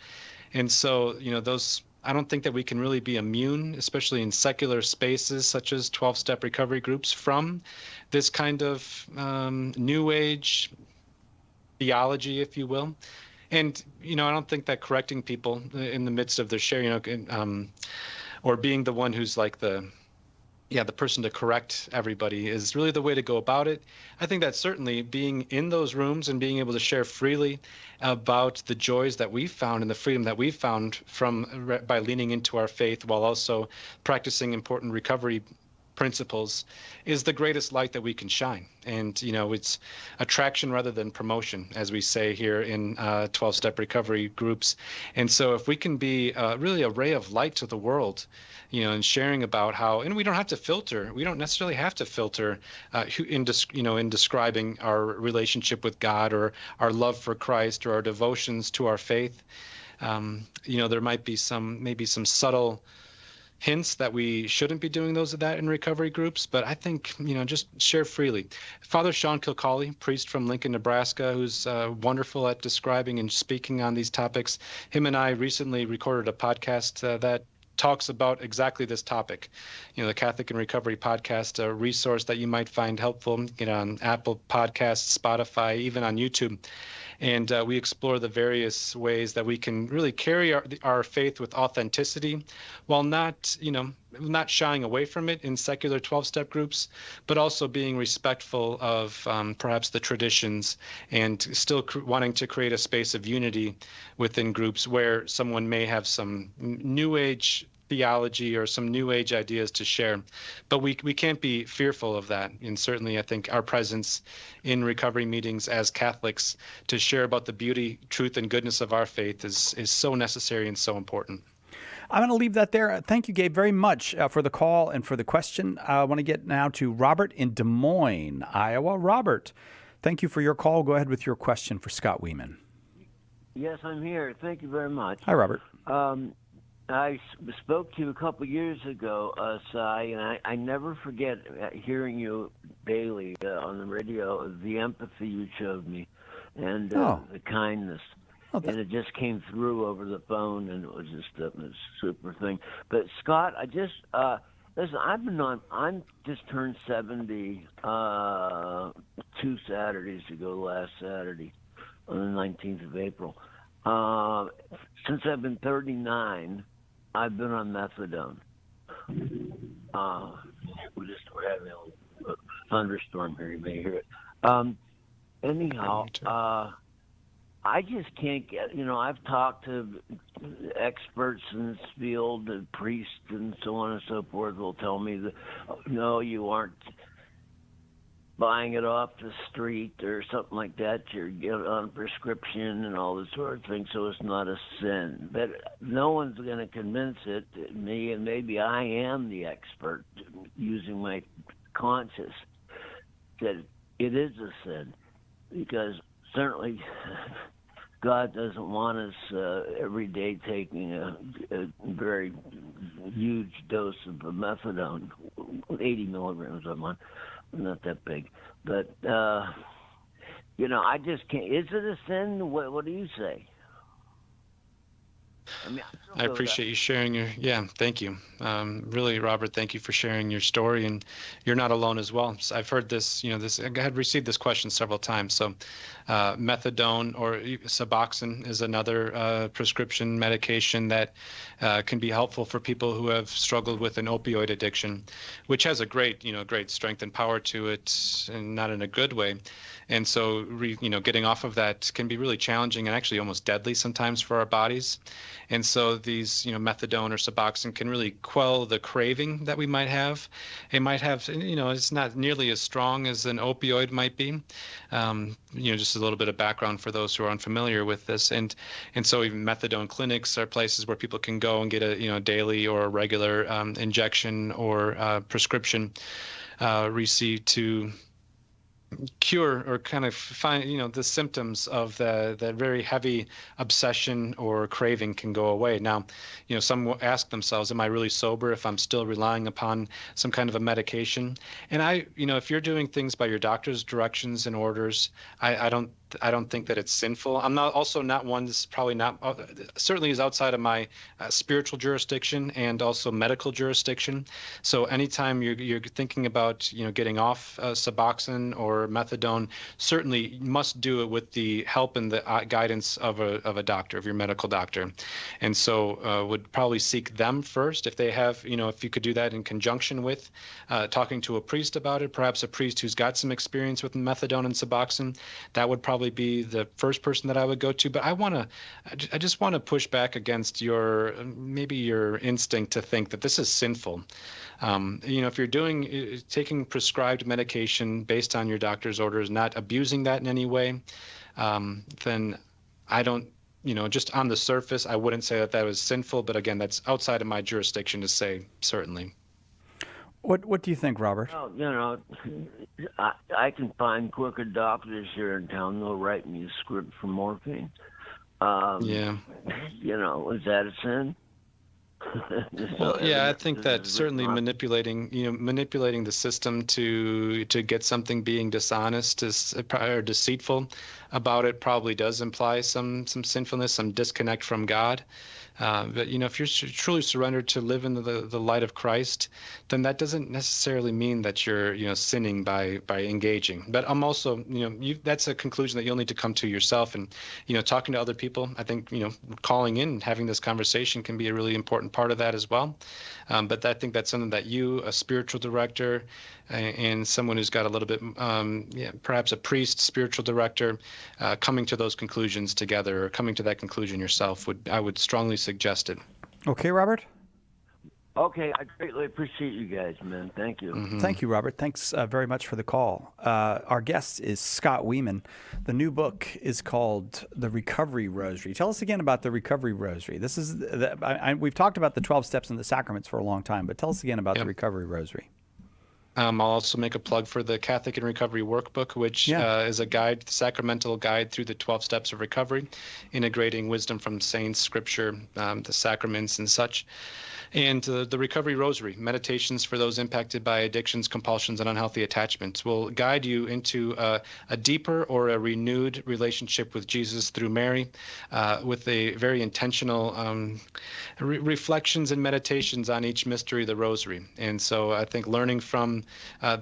And so, those, I don't think that we can really be immune, especially in secular spaces such as 12-step recovery groups, from this kind of New Age theology, if you will. And, I don't think that correcting people in the midst of their share, or being the one who's like the person to correct everybody is really the way to go about it. I think that certainly being in those rooms and being able to share freely about the joys that we've found and the freedom that we've found by leaning into our faith while also practicing important recovery principles is the greatest light that we can shine. And, it's attraction rather than promotion, as we say here in 12-step recovery groups. And so if we can be really a ray of light to the world, and sharing about how, and we don't necessarily have to filter in describing our relationship with God or our love for Christ or our devotions to our faith. There might be maybe some subtle hints that we shouldn't be doing that in recovery groups, but I think, just share freely. Father Sean Kilcawley, priest from Lincoln, Nebraska, who's wonderful at describing and speaking on these topics. Him and I recently recorded a podcast that talks about exactly this topic. The Catholic in Recovery podcast, a resource that you might find helpful, on Apple Podcasts, Spotify, even on YouTube. And we explore the various ways that we can really carry our faith with authenticity while not shying away from it in secular 12-step groups, but also being respectful of perhaps the traditions and still wanting to create a space of unity within groups where someone may have some New Age theology or some New Age ideas to share. But we can't be fearful of that. And certainly I think our presence in recovery meetings as Catholics to share about the beauty, truth, and goodness of our faith is so necessary and so important. I'm going to leave that there. Thank you, Gabe, very much for the call and for the question. I want to get now to Robert in Des Moines, Iowa. Robert, thank you for your call. Go ahead with your question for Scott Wieman. Yes, I'm here. Thank you very much. Hi, Robert. I spoke to you a couple years ago, Cy, and I never forget hearing you daily on the radio, the empathy you showed me and the kindness. And it just came through over the phone, and it was just a super thing. But Scott, I just listen. I'm just turned 70 2 Saturdays ago. Last Saturday, on the 19th of April. Since I've been 39, I've been on methadone. We're having a thunderstorm here. You may hear it. Anyhow. I just can't get, I've talked to experts in this field, priests and so on and so forth will tell me that, no, you aren't buying it off the street or something like that. You're getting on prescription and all this sort of thing, so it's not a sin. But no one's going to convince me, and maybe I am the expert using my conscience, that it is a sin. Because certainly God doesn't want us every day taking a very huge dose of methadone, 80 milligrams I'm on, not that big. But, I just can't. Is it a sin? What do you say? I appreciate you sharing thank you. Really, Robert, thank you for sharing your story, and you're not alone as well. So I've heard this, I had received this question several times. So methadone or Suboxone is another prescription medication that can be helpful for people who have struggled with an opioid addiction, which has a great strength and power to it, and not in a good way. And so, getting off of that can be really challenging and actually almost deadly sometimes for our bodies. And so these, methadone or Suboxone can really quell the craving that we might have. It might have, it's not nearly as strong as an opioid might be. Just a little bit of background for those who are unfamiliar with this. And so even methadone clinics are places where people can go and get a, daily or a regular injection or prescription received to cure or kind of find the symptoms of the very heavy obsession or craving can go away. Now, some will ask themselves, am I really sober if I'm still relying upon some kind of a medication? And if you're doing things by your doctor's directions and orders, I don't think that it's sinful. I'm not one that's probably not, certainly is outside of my spiritual jurisdiction and also medical jurisdiction. So anytime you're thinking about, getting off Suboxone or methadone, certainly must do it with the help and the guidance of a doctor, of your medical doctor. And so would probably seek them first if they have, if you could do that in conjunction with talking to a priest about it, perhaps a priest who's got some experience with methadone and Suboxone. That would probably be the first person that I would go to. But I just want to push back against your instinct to think that this is sinful. If you're taking prescribed medication based on your doctor's orders, not abusing that in any way, then I don't, just on the surface, I wouldn't say that was sinful. But again, that's outside of my jurisdiction to say, certainly. What do you think, Robert? Well, I can find crooked doctors here in town. They'll write me a script for morphine. Is that a sin? Well, I think that certainly manipulating the system to get something being dishonest or deceitful about it probably does imply some sinfulness, some disconnect from God. But if you're truly surrendered to live in the light of Christ, then that doesn't necessarily mean that you're sinning by engaging. But I'm also that's a conclusion that you'll need to come to yourself. And talking to other people, I think calling in and having this conversation can be a really important part of that as well. But I think that's something that you, a spiritual director, and someone who's got a little bit, perhaps a priest, spiritual director, coming to those conclusions together or coming to that conclusion yourself, I would strongly suggest it. Okay, Robert? Okay, I greatly appreciate you guys, man. Thank you. Mm-hmm. Thank you, Robert. Thanks very much for the call. Our guest is Scott Weeman. The new book is called The Recovery Rosary. Tell us again about The Recovery Rosary. This is we've talked about the 12 steps and the sacraments for a long time, but tell us again about The Recovery Rosary. I'll also make a plug for the Catholic and Recovery Workbook, which is a guide, sacramental guide through the 12 steps of recovery, integrating wisdom from saints, scripture, the sacraments and such. And the Recovery Rosary, meditations for those impacted by addictions, compulsions, and unhealthy attachments, will guide you into a deeper or a renewed relationship with Jesus through Mary, with a very intentional reflections and meditations on each mystery of the Rosary. And so I think learning from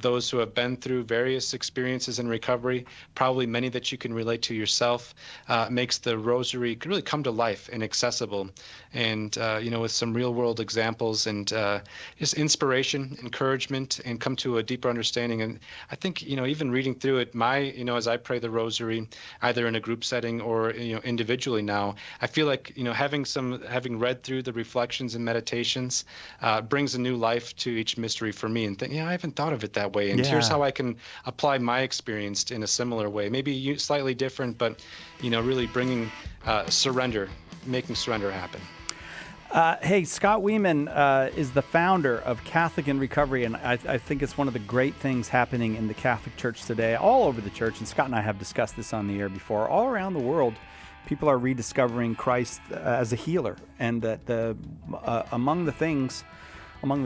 those who have been through various experiences in recovery, probably many that you can relate to yourself, makes the Rosary really come to life and accessible, and with some real-world examples and just inspiration, encouragement, and come to a deeper understanding. And I think even reading through it, as I pray the Rosary, either in a group setting or individually now, I feel like having read through the reflections and meditations brings a new life to each mystery for me, and think, I haven't thought of it that way, and here's how I can apply my experience in a similar way, maybe slightly different, but really bringing surrender, making surrender happen. Hey, Scott Wieman is the founder of Catholic in Recovery, and I think it's one of the great things happening in the Catholic Church today, all over the church, and Scott and I have discussed this on the air before. All around the world, people are rediscovering Christ as a healer, and that among the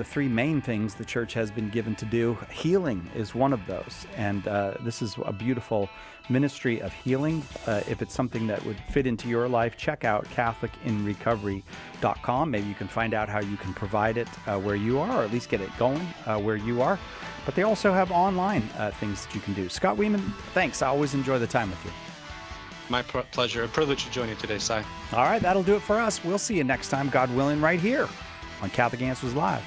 three main things the church has been given to do, healing is one of those. And this is a beautiful ministry of healing. If it's something that would fit into your life, check out CatholicInRecovery.com. Maybe you can find out how you can provide it where you are, or at least get it going where you are. But they also have online things that you can do. Scott Wieman, thanks. I always enjoy the time with you. My pleasure. A privilege to join you today, Si. All right, that'll do it for us. We'll see you next time, God willing, right here on Catholic Answers Live.